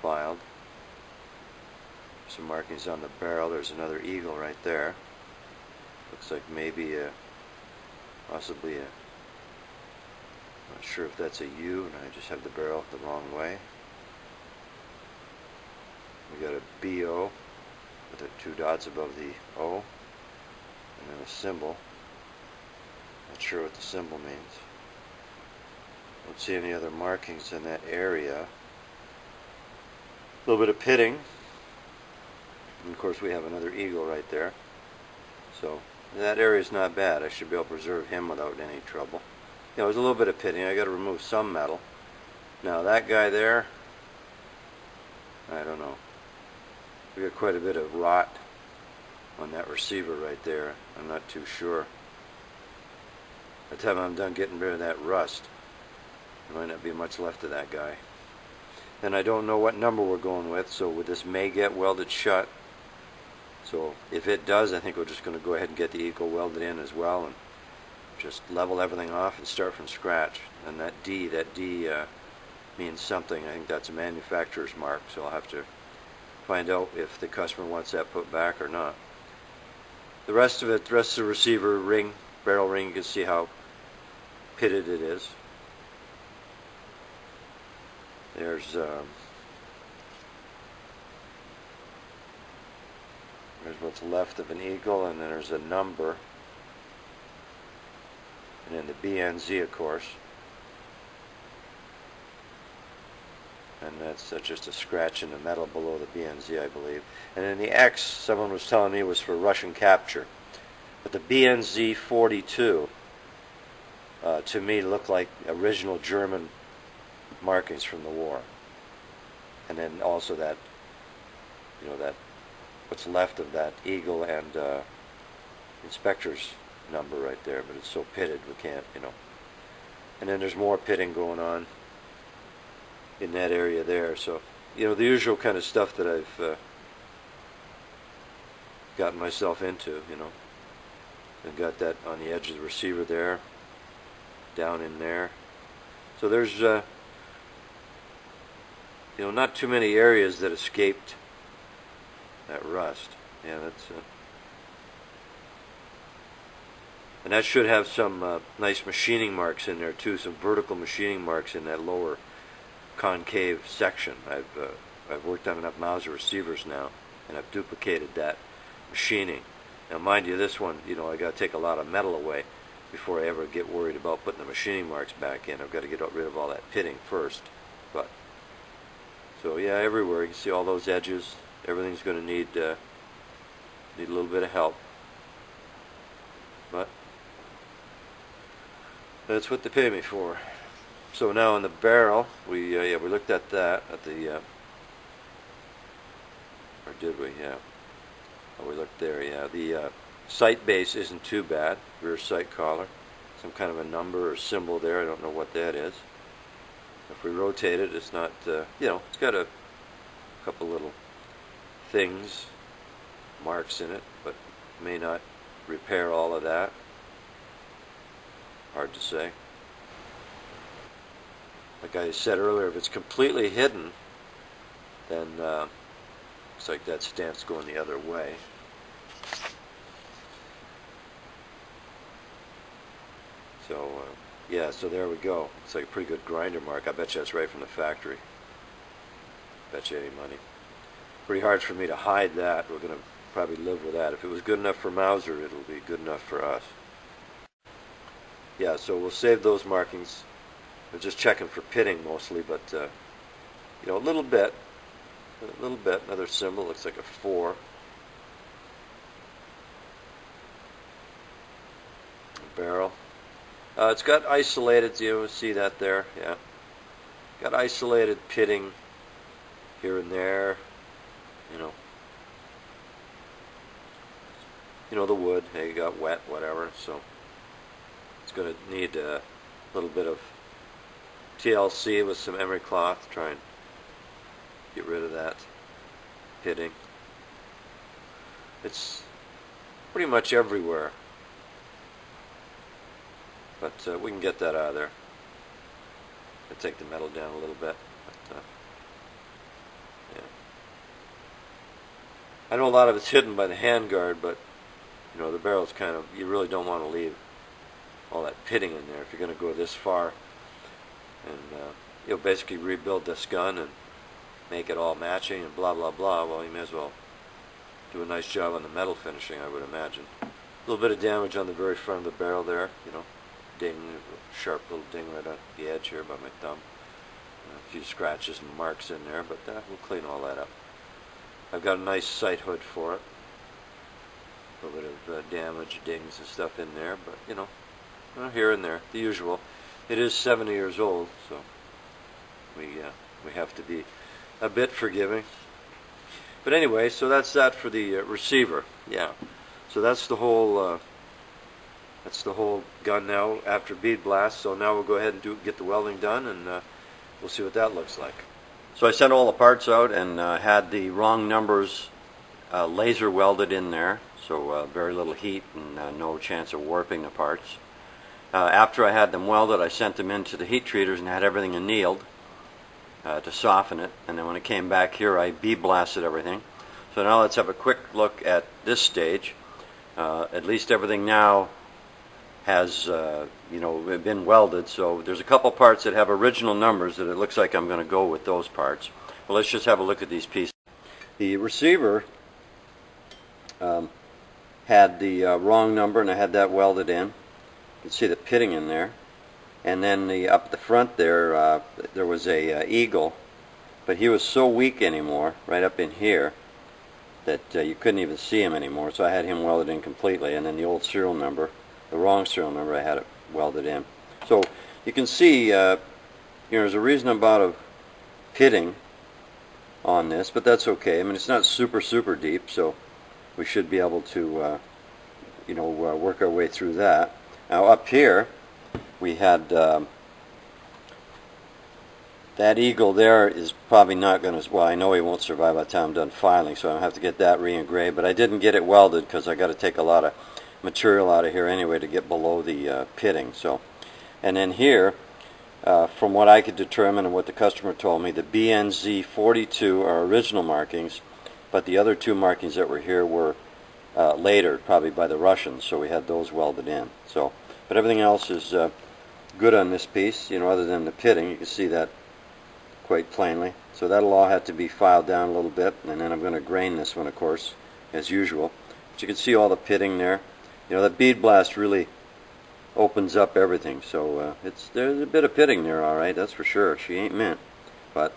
filed. Some markings on the barrel. There's another eagle right there. Looks like maybe possibly a, not sure if that's a U, and I just have the barrel the wrong way. We got a BO with the two dots above the O, and then a symbol. Not sure what the symbol means. Don't see any other markings in that area. A little bit of pitting, and of course we have another eagle right there. So that area is not bad. I should be able to preserve him without any trouble. You know, there's a little bit of pitting. I got to remove some metal. Now that guy there, I don't know. We got quite a bit of rot on that receiver right there. I'm not too sure. By the time I'm done getting rid of that rust, there might not be much left of that guy. And I don't know what number we're going with, so this may get welded shut. So if it does, I think we're just going to go ahead and get the eagle welded in as well and just level everything off and start from scratch. And that D means something. I think that's a manufacturer's mark, so I'll have to find out if the customer wants that put back or not. The rest of it, the rest of the receiver ring, barrel ring, you can see how pitted it is. There's what's left of an eagle, and then there's a number. and then the BNZ, of course, and that's just a scratch in the metal below the BNZ, I believe. And then the X, someone was telling me, was for Russian capture, but the BNZ 42 to me looked like original German markings from the war. And then also that, that what's left of that eagle and inspector's number right there, but it's so pitted we can't, And then there's more pitting going on in that area there. So, the usual kind of stuff that I've gotten myself into, I've got that on the edge of the receiver there, down in there. So there's, not too many areas that escaped that rust. Yeah, that's, and that should have some nice machining marks in there too, some vertical machining marks in that lower concave section. I've worked on enough Mauser receivers now, and I've duplicated that machining. Now, mind you, this one, I got to take a lot of metal away before I ever get worried about putting the machining marks back in. I've got to get rid of all that pitting first. But so yeah, everywhere you can see all those edges. Everything's going to need a little bit of help, but that's what they pay me for. So now in the barrel, we looked at that at the or did we? Yeah, oh, we looked there. Yeah, the sight base isn't too bad. Rear sight collar, some kind of a number or symbol there. I don't know what that is. If we rotate it, it's not. It's got a couple little things, marks in it, but may not repair all of that. Hard to say. Like I said earlier, if it's completely hidden, then looks like that stamp's going the other way. So yeah, so there we go. It's like a pretty good grinder mark. I bet you that's right from the factory. Bet you any money. Pretty hard for me to hide that. We're going to probably live with that. If it was good enough for Mauser, it'll be good enough for us. Yeah, so we'll save those markings. We're just checking for pitting mostly, but a little bit. Another symbol looks like a 4. A barrel. It's got isolated. You see that there? Yeah. Got isolated pitting here and there. The wood. Hey, got wet, whatever. So it's going to need a little bit of TLC with some emery cloth to try and get rid of that pitting. It's pretty much everywhere, but we can get that out of there. I'll take the metal down a little bit. But, yeah. I know a lot of it's hidden by the handguard, but the barrel's kind of, you really don't want to leave all that pitting in there if you're going to go this far. And basically rebuild this gun and make it all matching and blah blah blah. Well, you may as well do a nice job on the metal finishing, I would imagine. A little bit of damage on the very front of the barrel there, ding, sharp little ding right on the edge here by my thumb. A few scratches and marks in there, but we'll clean all that up. I've got a nice sight hood for it. A little bit of damage, dings and stuff in there, but here and there, the usual. It is 70 years old, so we have to be a bit forgiving. But anyway, so that's that for the receiver. Yeah. So that's the whole gun now after bead blast. So now we'll go ahead and get the welding done, and we'll see what that looks like. So I sent all the parts out and had the wrong numbers laser welded in there, so very little heat and no chance of warping the parts. After I had them welded, I sent them into the heat treaters and had everything annealed to soften it. And then when it came back here, I bead blasted everything. So now let's have a quick look at this stage. At least everything now has been welded. So there's a couple parts that have original numbers that it looks like I'm going to go with those parts. Well, let's just have a look at these pieces. The receiver had the wrong number, and I had that welded in. You can see the pitting in there. And then up at the front there, there was a eagle, but he was so weak anymore, right up in here, that you couldn't even see him anymore. So I had him welded in completely, and then the old serial number, the wrong serial number, I had it welded in. So you can see, there's a reasonable amount of pitting on this, but that's okay. I mean, it's not super deep, so we should be able to, work our way through that. Now up here, we had that eagle there is probably not going to, well, I know he won't survive by the time I'm done filing, so I'll have to get that re-engraved, but I didn't get it welded because I got to take a lot of material out of here anyway to get below the pitting. So, and then here, from what I could determine and what the customer told me, the BNZ 42 are original markings, but the other two markings that were here were later, probably by the Russians, so we had those welded in. So, but everything else is good on this piece, other than the pitting. You can see that quite plainly. So that'll all have to be filed down a little bit, and then I'm going to grain this one, of course, as usual. But you can see all the pitting there. That bead blast really opens up everything. So there's a bit of pitting there, all right, that's for sure. She ain't mint, but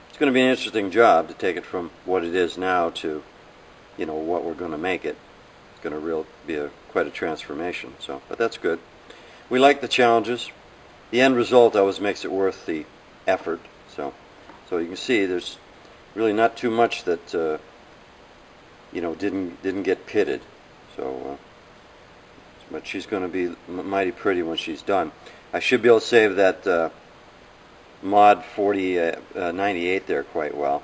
it's going to be an interesting job to take it from what it is now to, what we're going to make it. It's going to be quite a transformation. So, but that's good. We like the challenges. The end result always makes it worth the effort. So you can see there's really not too much that didn't get pitted. So, but she's going to be mighty pretty when she's done. I should be able to save that mod 98 there quite well.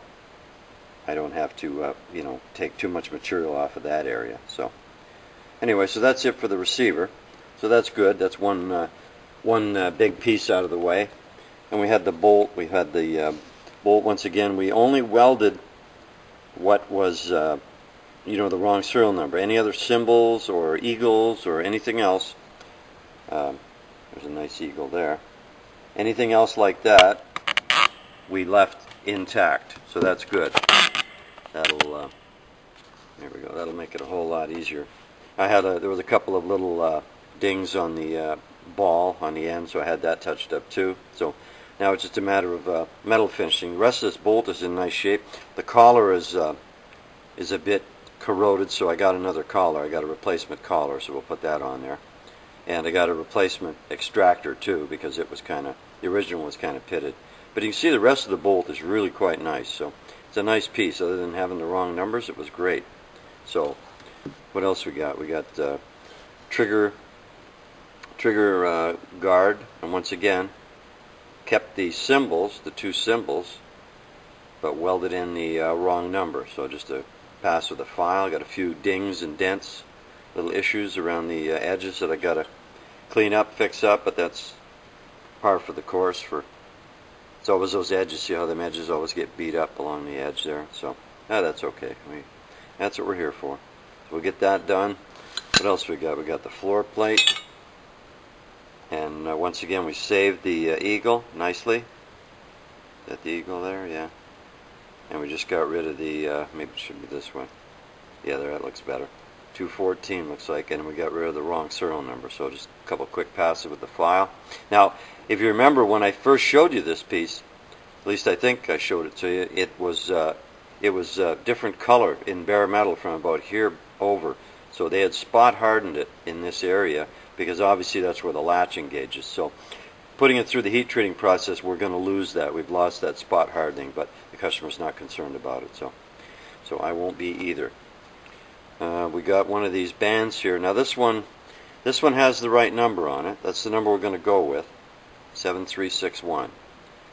I don't have to take too much material off of that area. So anyway, so that's it for the receiver. So that's good. That's one big piece out of the way. And we had the bolt. We had the bolt once again. We only welded what was the wrong serial number. Any other symbols or eagles or anything else. There's a nice eagle there. Anything else like that, we left intact. So that's good. That'll there we go. That'll make it a whole lot easier. There was a couple of little dings on the ball on the end, so I had that touched up too. So now it's just a matter of metal finishing. The rest of this bolt is in nice shape. The collar is a bit corroded, so I got another collar. I got a replacement collar, so we'll put that on there. And I got a replacement extractor too, because it was the original was kind of pitted. But you can see the rest of the bolt is really quite nice. So it's a nice piece. Other than having the wrong numbers, it was great. So what else we got? We got trigger guard, and once again kept the symbols, the two symbols, but welded in the wrong number. So just to pass with a file, got a few dings and dents, little issues around the edges that I got to clean up, fix up, but that's par for the course. It's always those edges. See how them edges always get beat up along the edge there. So that's okay. That's what we're here for. So we'll get that done. What else we got? We got the floor plate. And once again, we saved the eagle nicely. Is that the eagle there? Yeah. And we just got rid of the, maybe it should be this way. Yeah, there, that looks better. 214 looks like, and we got rid of the wrong serial number. So just a couple quick passes with the file. Now, if you remember when I first showed you this piece, at least I think I showed it to you, it was different color in bare metal from about here over. So they had spot hardened it in this area, because obviously that's where the latching gauge is. So putting it through the heat treating process, we're going to lose that. We've lost that spot hardening, but the customer's not concerned about it. So I won't be either. We got one of these bands here. Now this one has the right number on it. That's the number we're going to go with, 7361.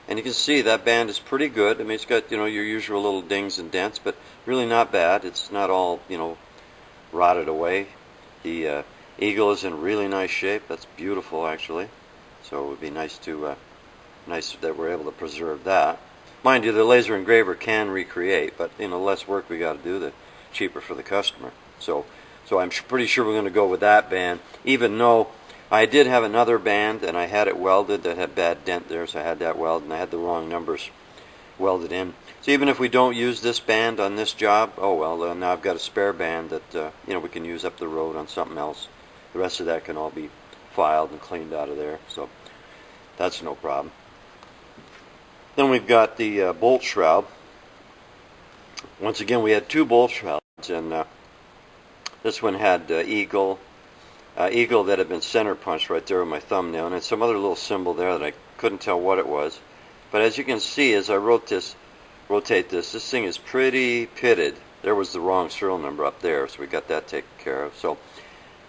And you can see that band is pretty good. I mean, it's got your usual little dings and dents, but really not bad. It's not all rotted away. The eagle is in really nice shape. That's beautiful, actually. So it would be nice that we're able to preserve that. Mind you, the laser engraver can recreate, but the less work we got to do, the cheaper for the customer. So I'm pretty sure we're going to go with that band, even though I did have another band and I had it welded that had bad dent there, so I had that welded, and I had the wrong numbers welded in. So even if we don't use this band on this job, oh well, now I've got a spare band that we can use up the road on something else. The rest of that can all be filed and cleaned out of there, so that's no problem. Then we've got the bolt shroud. Once again, we had two bolt shrouds, and this one had eagle that had been center punched right there with my thumbnail, and some other little symbol there that I couldn't tell what it was. But as you can see, as I rotate this thing is pretty pitted. There was the wrong serial number up there, so we got that taken care of. So,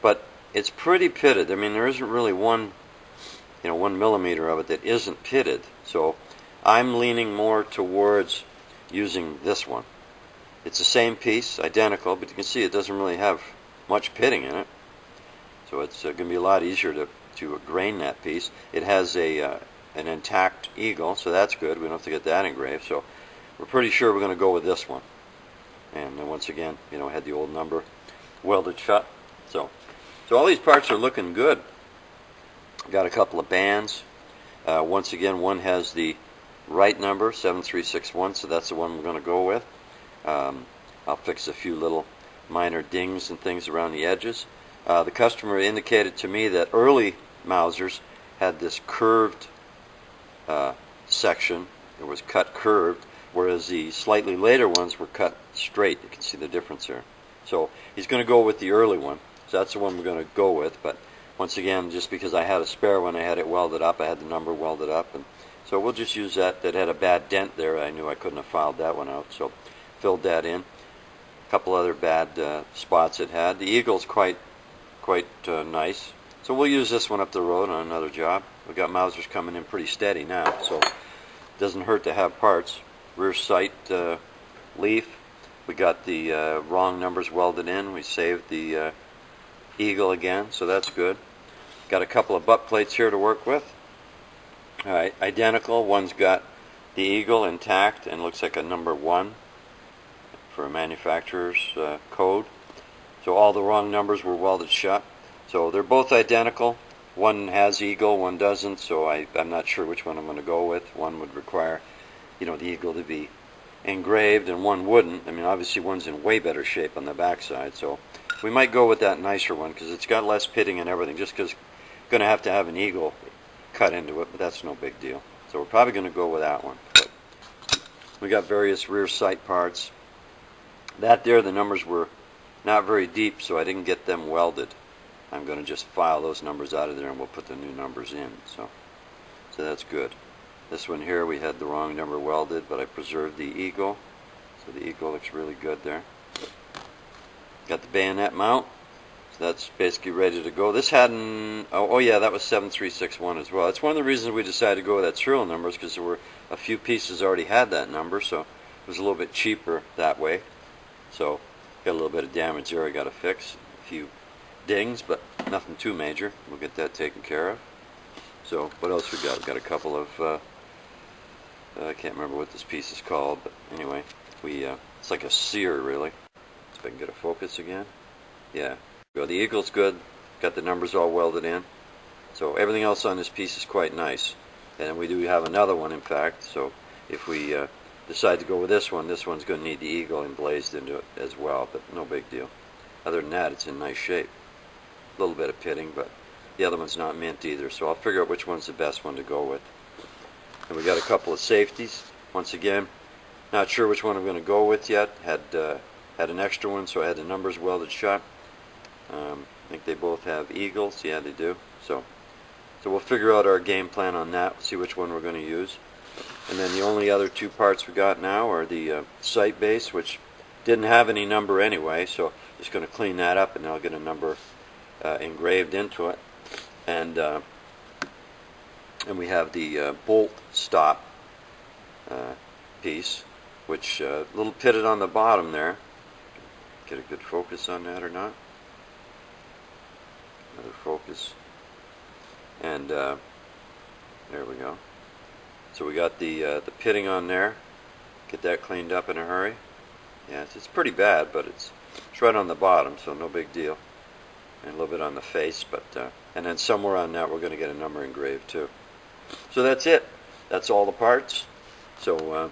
but it's pretty pitted. I mean, there isn't really one 1 millimeter of it that isn't pitted. So I'm leaning more towards using this one. It's the same piece, identical, but you can see it doesn't really have much pitting in it. So it's going to be a lot easier to grain that piece. It has an intact eagle, so that's good. We don't have to get that engraved. So we're pretty sure we're going to go with this one. And once again, had the old number welded shut. So all these parts are looking good. Got a couple of bands. Once again, one has the right number, 7361, so that's the one we're going to go with. I'll fix a few little minor dings and things around the edges. The customer indicated to me that early Mausers had this curved section. It was cut curved, whereas the slightly later ones were cut straight. You can see the difference here. So he's going to go with the early one. So that's the one we're going to go with. But once again, just because I had a spare one, I had it welded up. I had the number welded up, and so we'll just use that. That had a bad dent there. I knew I couldn't have filed that one out, so filled that in. A couple other bad spots it had. The eagle's quite nice. So we'll use this one up the road on another job. We've got Mausers coming in pretty steady now, so it doesn't hurt to have parts. Rear sight leaf. We got the wrong numbers welded in. We saved the eagle again, so that's good. Got a couple of butt plates here to work with. All right, identical. One's got the eagle intact and looks like a number 1 for a manufacturer's code. So all the wrong numbers were welded shut. So they're both identical. One has eagle, one doesn't, so I'm not sure which one I'm going to go with. One would require, the eagle to be engraved, and one wouldn't. I mean, obviously one's in way better shape on the backside, so we might go with that nicer one because it's got less pitting and everything, just because it's going to have an eagle cut into it, but that's no big deal. So we're probably going to go with that one. But we got various rear sight parts. That there, the numbers were not very deep, so I didn't get them welded. I'm going to just file those numbers out of there and we'll put the new numbers in. So that's good. This one here, we had the wrong number welded, but I preserved the eagle. So the eagle looks really good there. Got the bayonet mount. So that's basically ready to go. This hadn't, oh yeah, that was 7361 as well. That's one of the reasons we decided to go with that serial numbers, because there were a few pieces already had that number, so it was a little bit cheaper that way. So got a little bit of damage there I got to fix. A few dings, but nothing too major. We'll get that taken care of. So what else we got? We've got a couple of I can't remember what this piece is called, but anyway, it's like a sear really. If I can get a focus again. Yeah. Well, the eagle's good. Got the numbers all welded in. So everything else on this piece is quite nice. And we do have another one, in fact. So if we decide to go with this one's going to need the eagle emblazed into it as well, but no big deal. Other than that, it's in nice shape. A little bit of pitting, but the other one's not mint either, so I'll figure out which one's the best one to go with. And we got a couple of safeties. Once again, not sure which one I'm going to go with yet. Had an extra one, so I had the numbers welded shut. I think they both have eagles. Yeah, they do. So we'll figure out our game plan on that, see which one we're going to use. And then the only other two parts we got now are the sight base, which didn't have any number anyway, so just going to clean that up and I'll get a number engraved into it. And we have the bolt stop piece, which a little pitted on the bottom there. Get a good focus on that or not? Another focus. And there we go. So we got the pitting on there. Get that cleaned up in a hurry. Yeah, it's pretty bad, but it's right on the bottom, so no big deal. And a little bit on the face, but and then somewhere on that we're going to get a number engraved too. So that's it. That's all the parts. So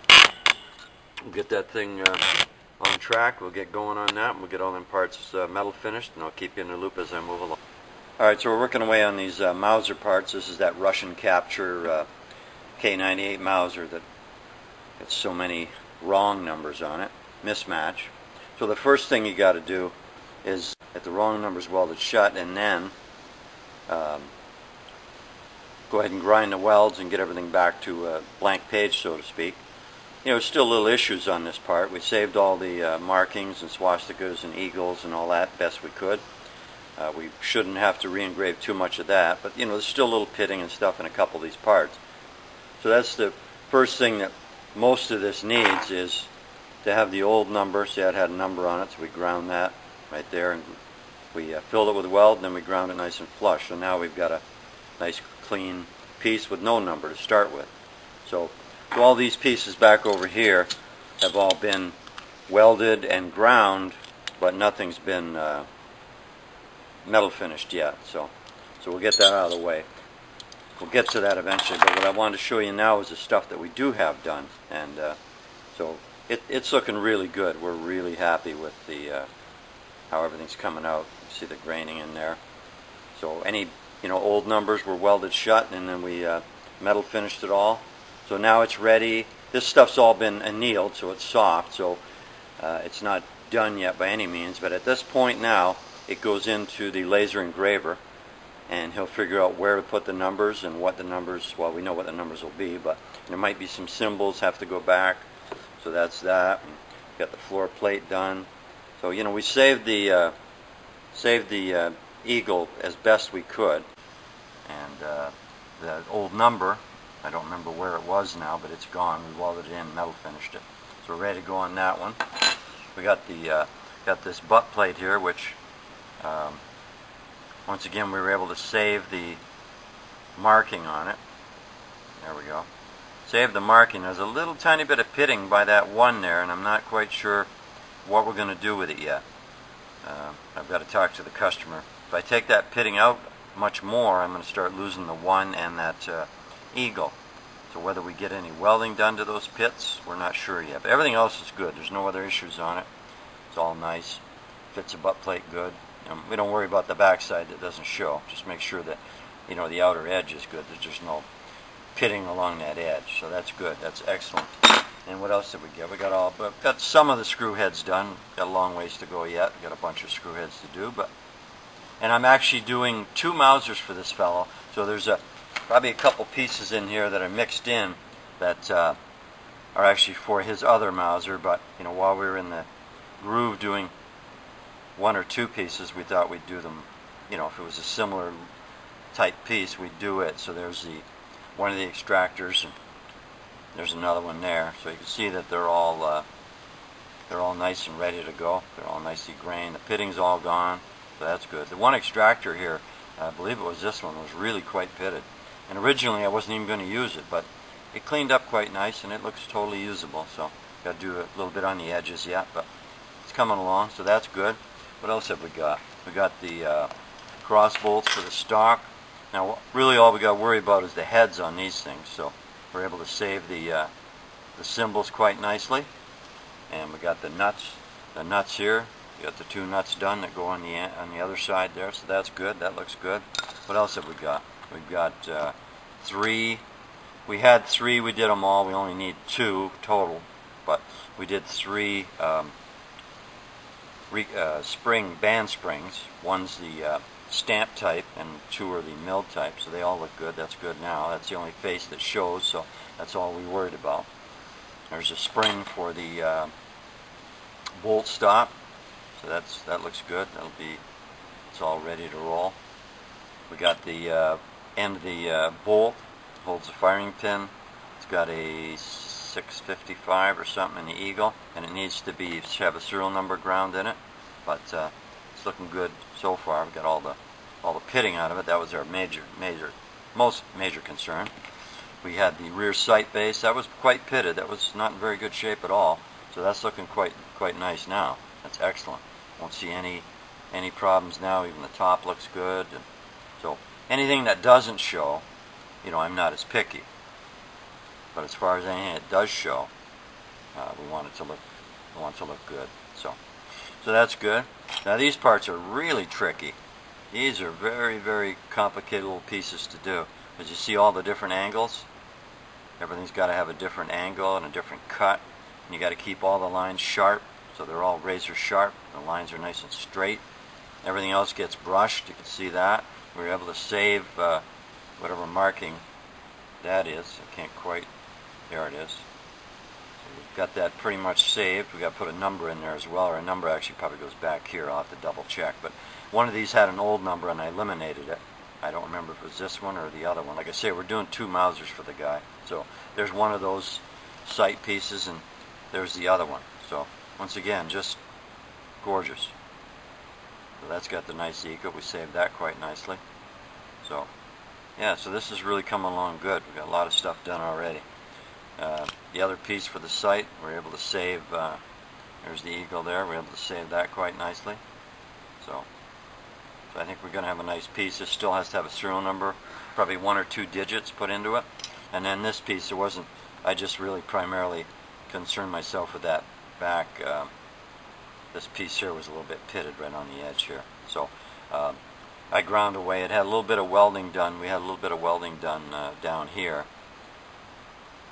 we'll get that thing on track. We'll get going on that, and we'll get all them parts metal finished, and I'll keep you in the loop as I move along. Alright, so we're working away on these Mauser parts. This is that Russian capture K98 Mauser that gets so many wrong numbers on it, mismatch. So the first thing you got to do is get the wrong numbers welded shut, and then go ahead and grind the welds and get everything back to a blank page, so to speak. You know, still little issues on this part. We saved all the markings and swastikas and eagles and all that best we could. We shouldn't have to re-engrave too much of that, but you know, there's still a little pitting and stuff in a couple of these parts. So that's the first thing that most of this needs, is to have the old number. See, it had a number on it, so we ground that right there, and we filled it with weld, and then we ground it nice and flush. So now we've got a nice clean piece with no number to start with. So all these pieces back over here have all been welded and ground, but nothing's been metal finished yet. So we'll get that out of the way. We'll get to that eventually, but what I wanted to show you now is the stuff that we do have done, and so it's looking really good. We're really happy with the how everything's coming out. You see the graining in there. So any old numbers were welded shut, and then we metal finished it all. So now it's ready. This stuff's all been annealed, so it's soft. So it's not done yet by any means, but at this point now it goes into the laser engraver, and he'll figure out where to put the numbers and what the numbers, well, we know what the numbers will be, but there might be some symbols have to go back. So that's that. And got the floor plate done. So we saved the eagle as best we could, and the old number, I don't remember where it was now, but it's gone. We welded it in, metal finished it. So we're ready to go on that one. We got this butt plate here, which once again we were able to save the marking on it. There we go. Save the marking. There's a little tiny bit of pitting by that one there, and I'm not quite sure what we're going to do with it yet. I've got to talk to the customer. If I take that pitting out much more, I'm going to start losing the one and that eagle. So whether we get any welding done to those pits, we're not sure yet. But everything else is good. There's no other issues on it. It's all nice. Fits the butt plate good. We don't worry about the backside that doesn't show. Just make sure that the outer edge is good. There's just no pitting along that edge. So that's good. That's excellent. And what else did we get? We got some of the screw heads done. Got a long ways to go yet. We got a bunch of screw heads to do, and I'm actually doing 2 Mausers for this fellow. So there's probably a couple pieces in here that are mixed in that are actually for his other Mauser. But while we were in the groove doing 1 or 2 pieces, we thought we'd do them. If it was a similar type piece, we'd do it. So there's one of the extractors, and there's another one there. So you can see that they're all nice and ready to go. They're all nicely grained. The pitting's all gone, so that's good. The one extractor here, I believe it was this one, was really quite pitted. And originally I wasn't even going to use it, but it cleaned up quite nice, and it looks totally usable. So got to do a little bit on the edges yet, but it's coming along, so that's good. What else have we got? We got the cross bolts for the stock. Now really all we got to worry about is the heads on these things. So we're able to save the symbols quite nicely, and we got the nuts here. We got the 2 nuts done that go on the other side there, so that's good. That looks good. What else have we got? We've got 3. We had 3. We did them all. We only need 2 total, but we did 3 band springs. One's the stamp type, and 2 are the milled type, so they all look good. That's good now. That's the only face that shows, so that's all we worried about. There's a spring for the bolt stop, so that looks good. It's all ready to roll. We got the end of the bolt, holds the firing pin. It's got a 655 or something in the eagle, and it needs to have a serial number ground in it, but it's looking good so far. We've got all the pitting out of it. That was our most major concern. We had the rear sight base. That was quite pitted. That was not in very good shape at all. So that's looking quite nice now. That's excellent. Won't see any problems now. Even the top looks good. And so anything that doesn't show, I'm not as picky. But as far as anything that does show, we want it to look good. So that's good. Now these parts are really tricky. These are very, very complicated little pieces to do. As you see all the different angles, everything's got to have a different angle and a different cut. And you got to keep all the lines sharp, so they're all razor sharp. The lines are nice and straight. Everything else gets brushed. You can see that. We were able to save whatever marking that is. I can't quite. There it is. So we've got that pretty much saved. We got to put a number in there as well, or a number actually probably goes back here. I'll have to double check. But one of these had an old number and I eliminated it. I don't remember if it was this one or the other one. Like I say, we're doing 2 Mausers for the guy. So there's one of those sight pieces and there's the other one. So once again, just gorgeous. So that's got the nice eagle. We saved that quite nicely. So yeah, so this is really coming along good. We've got a lot of stuff done already. The other piece for the sight, we're able to save, there's the eagle there. We're able to save that quite nicely. So I think we're going to have a nice piece. This still has to have a serial number, probably 1 or 2 digits put into it. And then this piece, there wasn't, I just really primarily concerned myself with that back. This piece here was a little bit pitted right on the edge here. So I ground away. It had a little bit of welding done. We had a little bit of welding done down here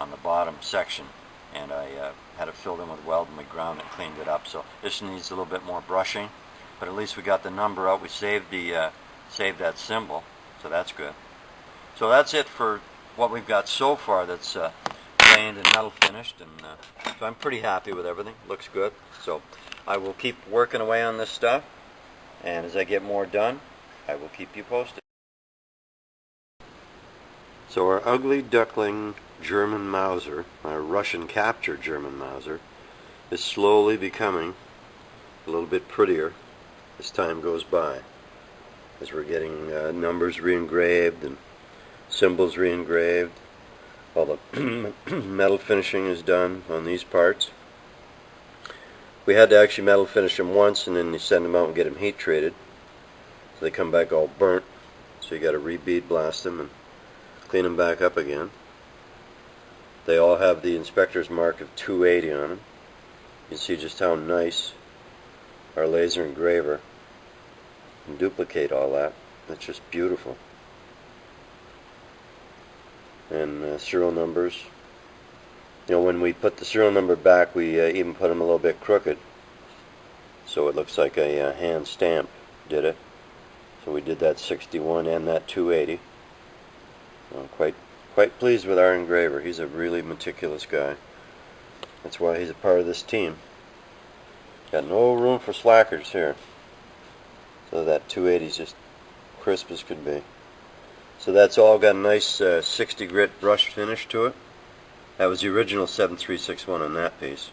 on the bottom section. And I had it filled in with weld and we ground and cleaned it up. So this needs a little bit more brushing. But at least we got the number out. We saved the saved that symbol, so that's good. So that's it for what we've got so far. That's planed and metal finished, and so I'm pretty happy with everything. Looks good. So I will keep working away on this stuff, and as I get more done, I will keep you posted. So our ugly duckling German Mauser, our Russian captured German Mauser, is slowly becoming a little bit prettier as time goes by, as we're getting numbers re-engraved and symbols re-engraved. All the metal finishing is done on these parts. We had to actually metal finish them once and then you send them out and get them heat treated, so they come back all burnt, so you got to re-bead blast them and clean them back up again. They all have the inspector's mark of 280 on them. You can see just how nice our laser engraver can duplicate all that. That's just beautiful. And serial numbers. You know, when we put the serial number back, we even put them a little bit crooked, so it looks like a hand stamp did it. So we did that 61 and that 280. I'm quite pleased with our engraver. He's a really meticulous guy. That's why he's a part of this team. Got no room for slackers here. So that 280 is just crisp as could be. So that's all got a nice 60 grit brush finish to it. That was the original 7361 on that piece.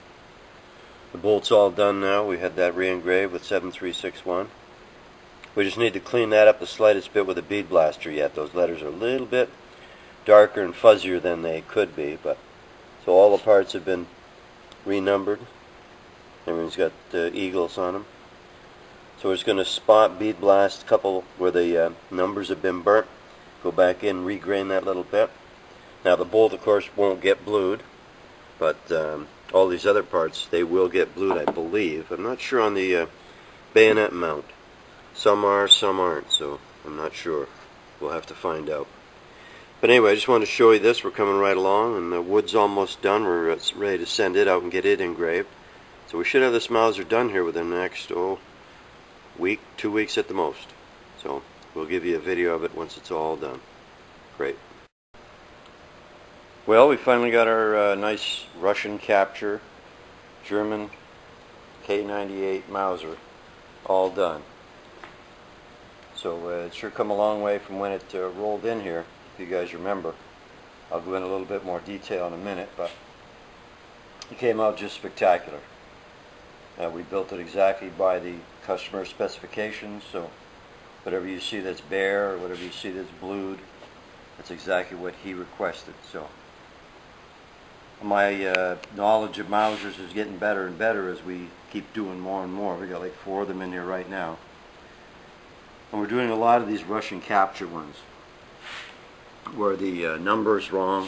The bolt's all done now. We had that re-engraved with 7361. We just need to clean that up the slightest bit with a bead blaster yet. Those letters are a little bit darker and fuzzier than they could be, but so all the parts have been renumbered. Everything's got eagles on them. So we're just going to spot bead blast a couple where the numbers have been burnt. Go back in, regrain that little bit. Now the bolt, of course, won't get blued, but all these other parts, they will get blued, I believe. I'm not sure on the bayonet mount. Some are, some aren't, so I'm not sure. We'll have to find out. But anyway, I just wanted to show you this. We're coming right along, and the wood's almost done. We're ready to send it out and get it engraved. So we should have this Mauser done here within the next, week, 2 weeks at the most. So we'll give you a video of it once it's all done. Great. Well, we finally got our nice Russian capture German K98 Mauser all done. So it's sure come a long way from when it rolled in here, if you guys remember. I'll go in a little bit more detail in a minute, but it came out just spectacular. We built it exactly by the customer specifications, so whatever you see that's bare or whatever you see that's blued, that's exactly what he requested. So my knowledge of Mausers is getting better and better as we keep doing more and more. We got like 4 of them in here right now. And we're doing a lot of these Russian capture ones where the number's wrong,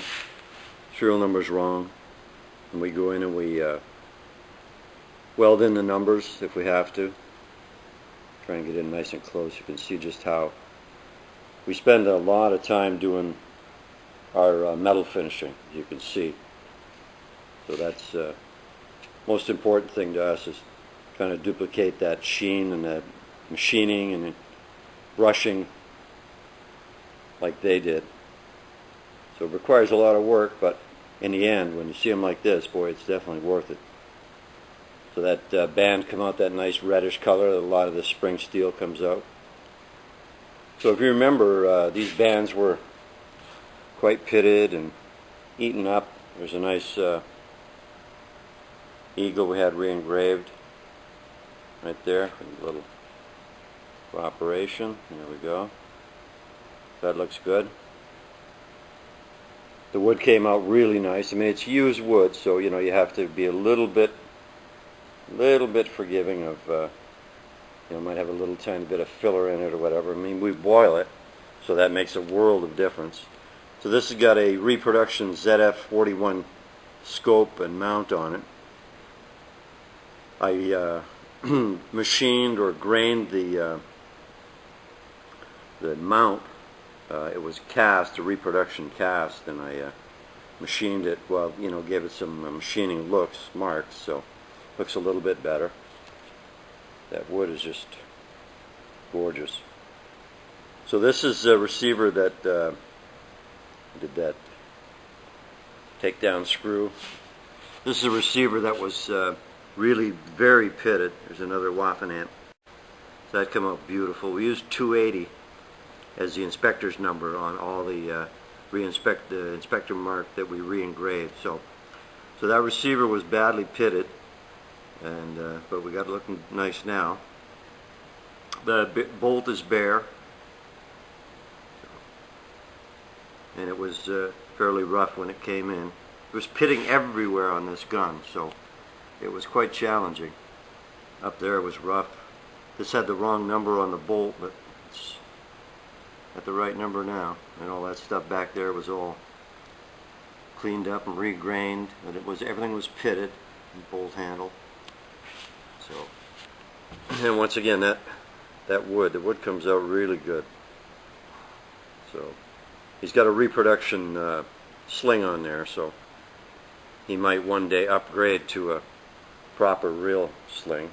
serial number's wrong, and we go in and we weld in the numbers if we have to, Try and get in nice and close. You can see just how we spend a lot of time doing our metal finishing, as you can see. So that's most important thing to us, is kind of duplicate that sheen and that machining and brushing like they did. So it requires a lot of work, but in the end, when you see them like this, boy, it's definitely worth it. So that band come out that nice reddish color. A lot of the spring steel comes out. So if you remember, these bands were quite pitted and eaten up. There's a nice eagle we had re-engraved right there, a little operation. There we go. That looks good. The wood came out really nice. I mean, it's used wood, so you know you have to be a little bit forgiving of, you know, might have a little tiny bit of filler in it or whatever. I mean, we boil it, so that makes a world of difference. So this has got a reproduction ZF41 scope and mount on it. I machined or grained the mount. It was cast, a reproduction cast, and I machined it. Well, you know, gave it some machining marks, so looks a little bit better. That wood is just gorgeous. So this is a receiver that did that takedown screw. This is a receiver that was really very pitted. There's another Waffen amp. So that came out beautiful. We used 280 as the inspector's number on all the inspector mark that we re-engraved. So that receiver was badly pitted, and but we got it looking nice now. The bolt is bare, and it was fairly rough when it came in. It was pitting everywhere on this gun, so it was quite challenging. Up there it was rough. This had the wrong number on the bolt, but it's at the right number now. And all that stuff back there was all cleaned up and regrained, and everything was pitted, bolt handle. So, and once again, the wood comes out really good. So he's got a reproduction sling on there, so he might one day upgrade to a proper real sling.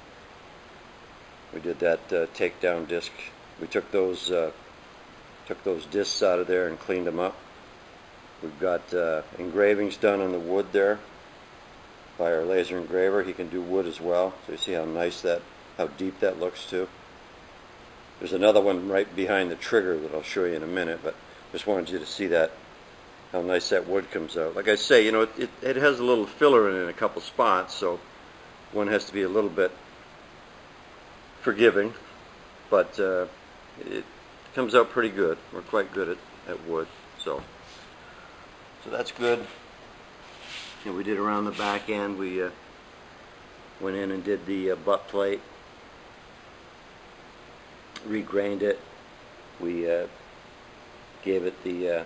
We did that takedown disc. We took those discs out of there and cleaned them up. We've got engravings done on the wood there by our laser engraver. He can do wood as well. So you see how nice how deep that looks too. There's another one right behind the trigger that I'll show you in a minute, but just wanted you to see that, how nice that wood comes out. Like I say, you know, it has a little filler in a couple spots, so one has to be a little bit forgiving, but it comes out pretty good. We're quite good at wood, so that's good. You know, we did around the back end. We went in and did the butt plate, regrained it. We gave it the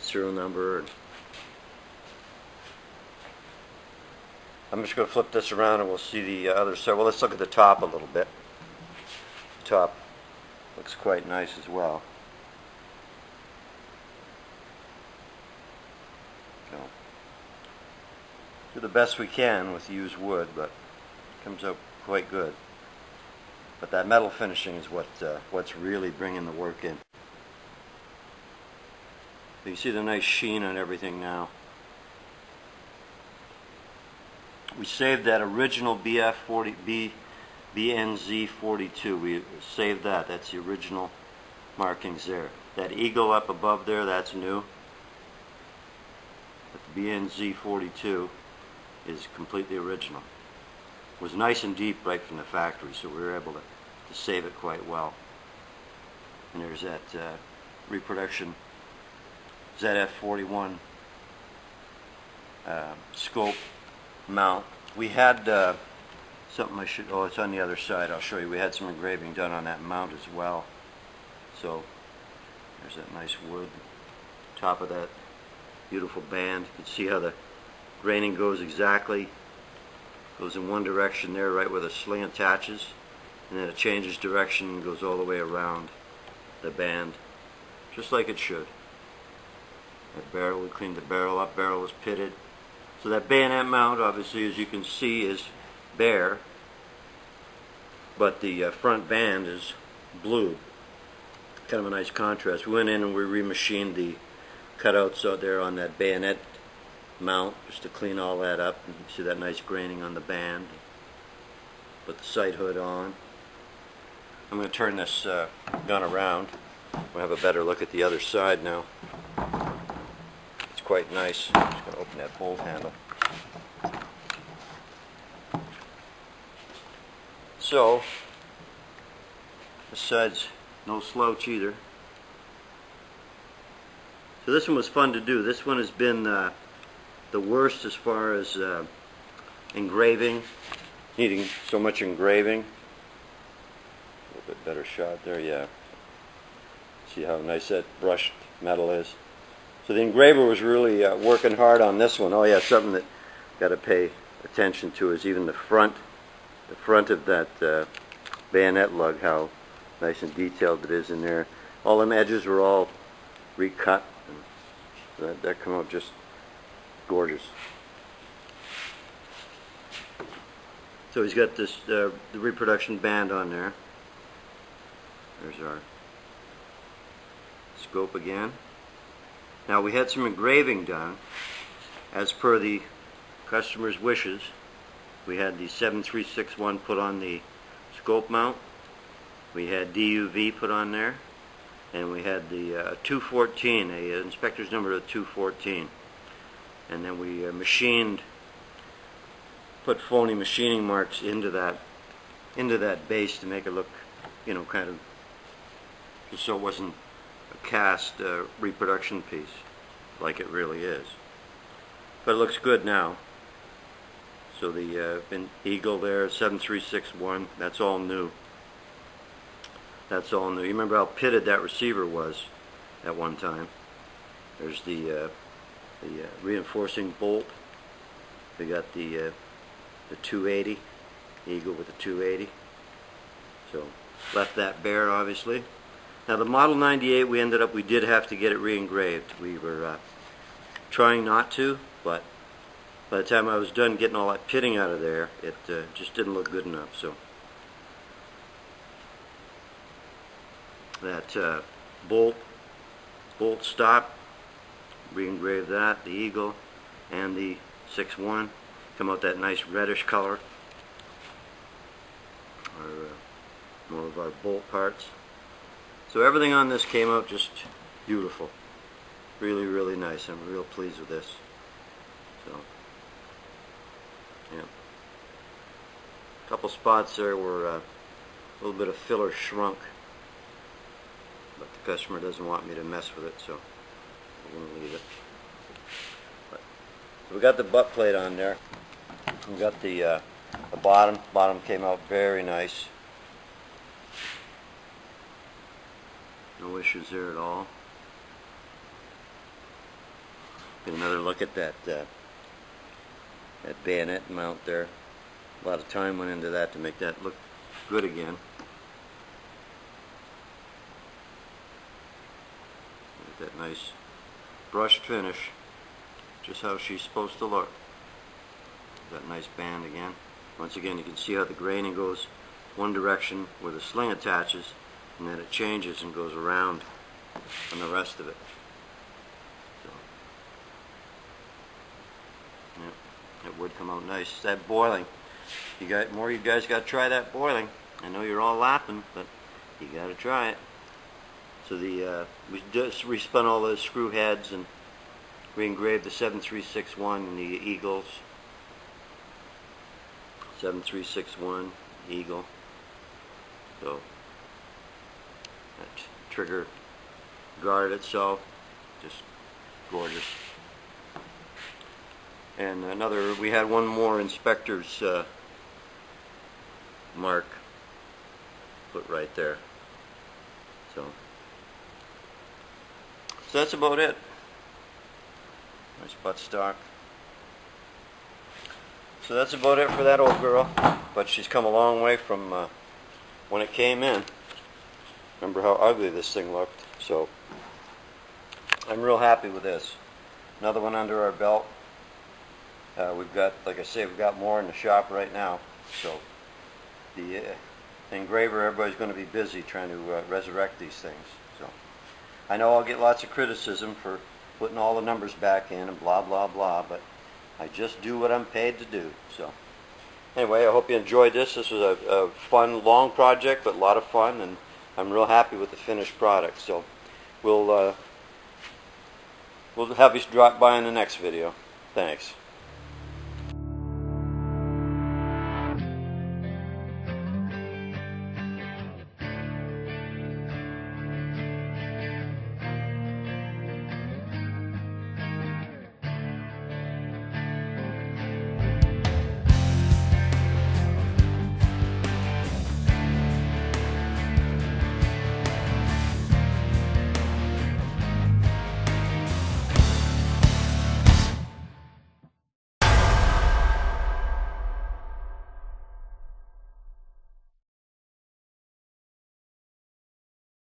serial number. I'm just going to flip this around and we'll see the other side. Well, let's look at the top a little bit. The top looks quite nice as well. So, do the best we can with used wood, but it comes out quite good. But that metal finishing is what's really bringing the work in. You see the nice sheen on everything now. We saved that original BNZ42. We saved that. That's the original markings there. That eagle up above there, that's new. But the BNZ42 is completely original. It was nice and deep right from the factory, so we were able to save it quite well. And there's that reproduction ZF41 scope mount. We had something it's on the other side. I'll show you. We had some engraving done on that mount as well. So there's that nice wood. Top of that beautiful band. You can see how the graining goes exactly Goes in one direction there, right where the sling attaches, and then it changes direction and goes all the way around the band, just like it should. That barrel, we cleaned the barrel up. Barrel was pitted. So that bayonet mount, obviously, as you can see, is bare, but the front band is blue. Kind of a nice contrast. We went in and we remachined the cutouts out there on that bayonet mount just to clean all that up. And you see that nice graining on the band. Put the sight hood on. I'm going to turn this gun around. We'll have a better look at the other side now. It's quite nice. I'm just going to open that bolt handle. So, this side's no slouch either. So this one was fun to do. This one has been the worst as far as engraving, needing so much engraving. A little bit better shot there, yeah. See how nice that brushed metal is. So the engraver was really working hard on this one. Oh yeah, something that got to pay attention to is even the front of that bayonet lug, how nice and detailed it is in there. All them edges were all recut. And that come out just gorgeous. So he's got this the reproduction band on there. There's our scope again. Now we had some engraving done as per the customer's wishes. We had the 7361 put on the scope mount. We had DUV put on there, and we had the 214, a inspector's number of 214, and then we put phony machining marks into that base to make it look, you know, kind of, just so it wasn't a cast reproduction piece like it really is. But it looks good now. So the Eagle there, 7361, that's all new. That's all new. You remember how pitted that receiver was at one time. There's the reinforcing bolt. We got the 280, Eagle with the 280. So left that bare, obviously. Now the Model 98, we did have to get it re-engraved. We were trying not to, but by the time I was done getting all that pitting out of there, it just didn't look good enough. So that bolt stop, re-engraved that, the Eagle and the 6.1, come out that nice reddish color. More of our bolt parts. So everything on this came out just beautiful. Really, really nice. I'm real pleased with this. So, yeah. A couple spots there were a little bit of filler shrunk, but the customer doesn't want me to mess with it, so I'm going to leave it. But, so we got the butt plate on there. We got the bottom. Bottom came out very nice. No issues there at all. Get another look at that bayonet mount there. A lot of time went into that to make that look good again. Look at that nice brushed finish, just how she's supposed to look. That nice band again. Once again, you can see how the graining goes one direction where the sling attaches, and then it changes and goes around on the rest of it. So, yeah, it would come out nice. It's that boiling. You guys got to try that boiling. I know you're all laughing, but you got to try it. So we just respun all those screw heads and re-engraved the 7361 and the Eagles. 7361 Eagle. So that trigger guarded itself, just gorgeous. And we had one more inspector's mark put right there. So that's about it. Nice butt stock. So that's about it for that old girl, but she's come a long way from when it came in. Remember how ugly this thing looked, so I'm real happy with this. Another one under our belt. We've got, like I say, we've got more in the shop right now, so the engraver, everybody's going to be busy trying to resurrect these things. So I know I'll get lots of criticism for putting all the numbers back in and blah blah blah, but I just do what I'm paid to do. So anyway, I hope you enjoyed this. This was a fun, long project, but a lot of fun, and I'm real happy with the finished product. So we'll have you drop by in the next video. Thanks.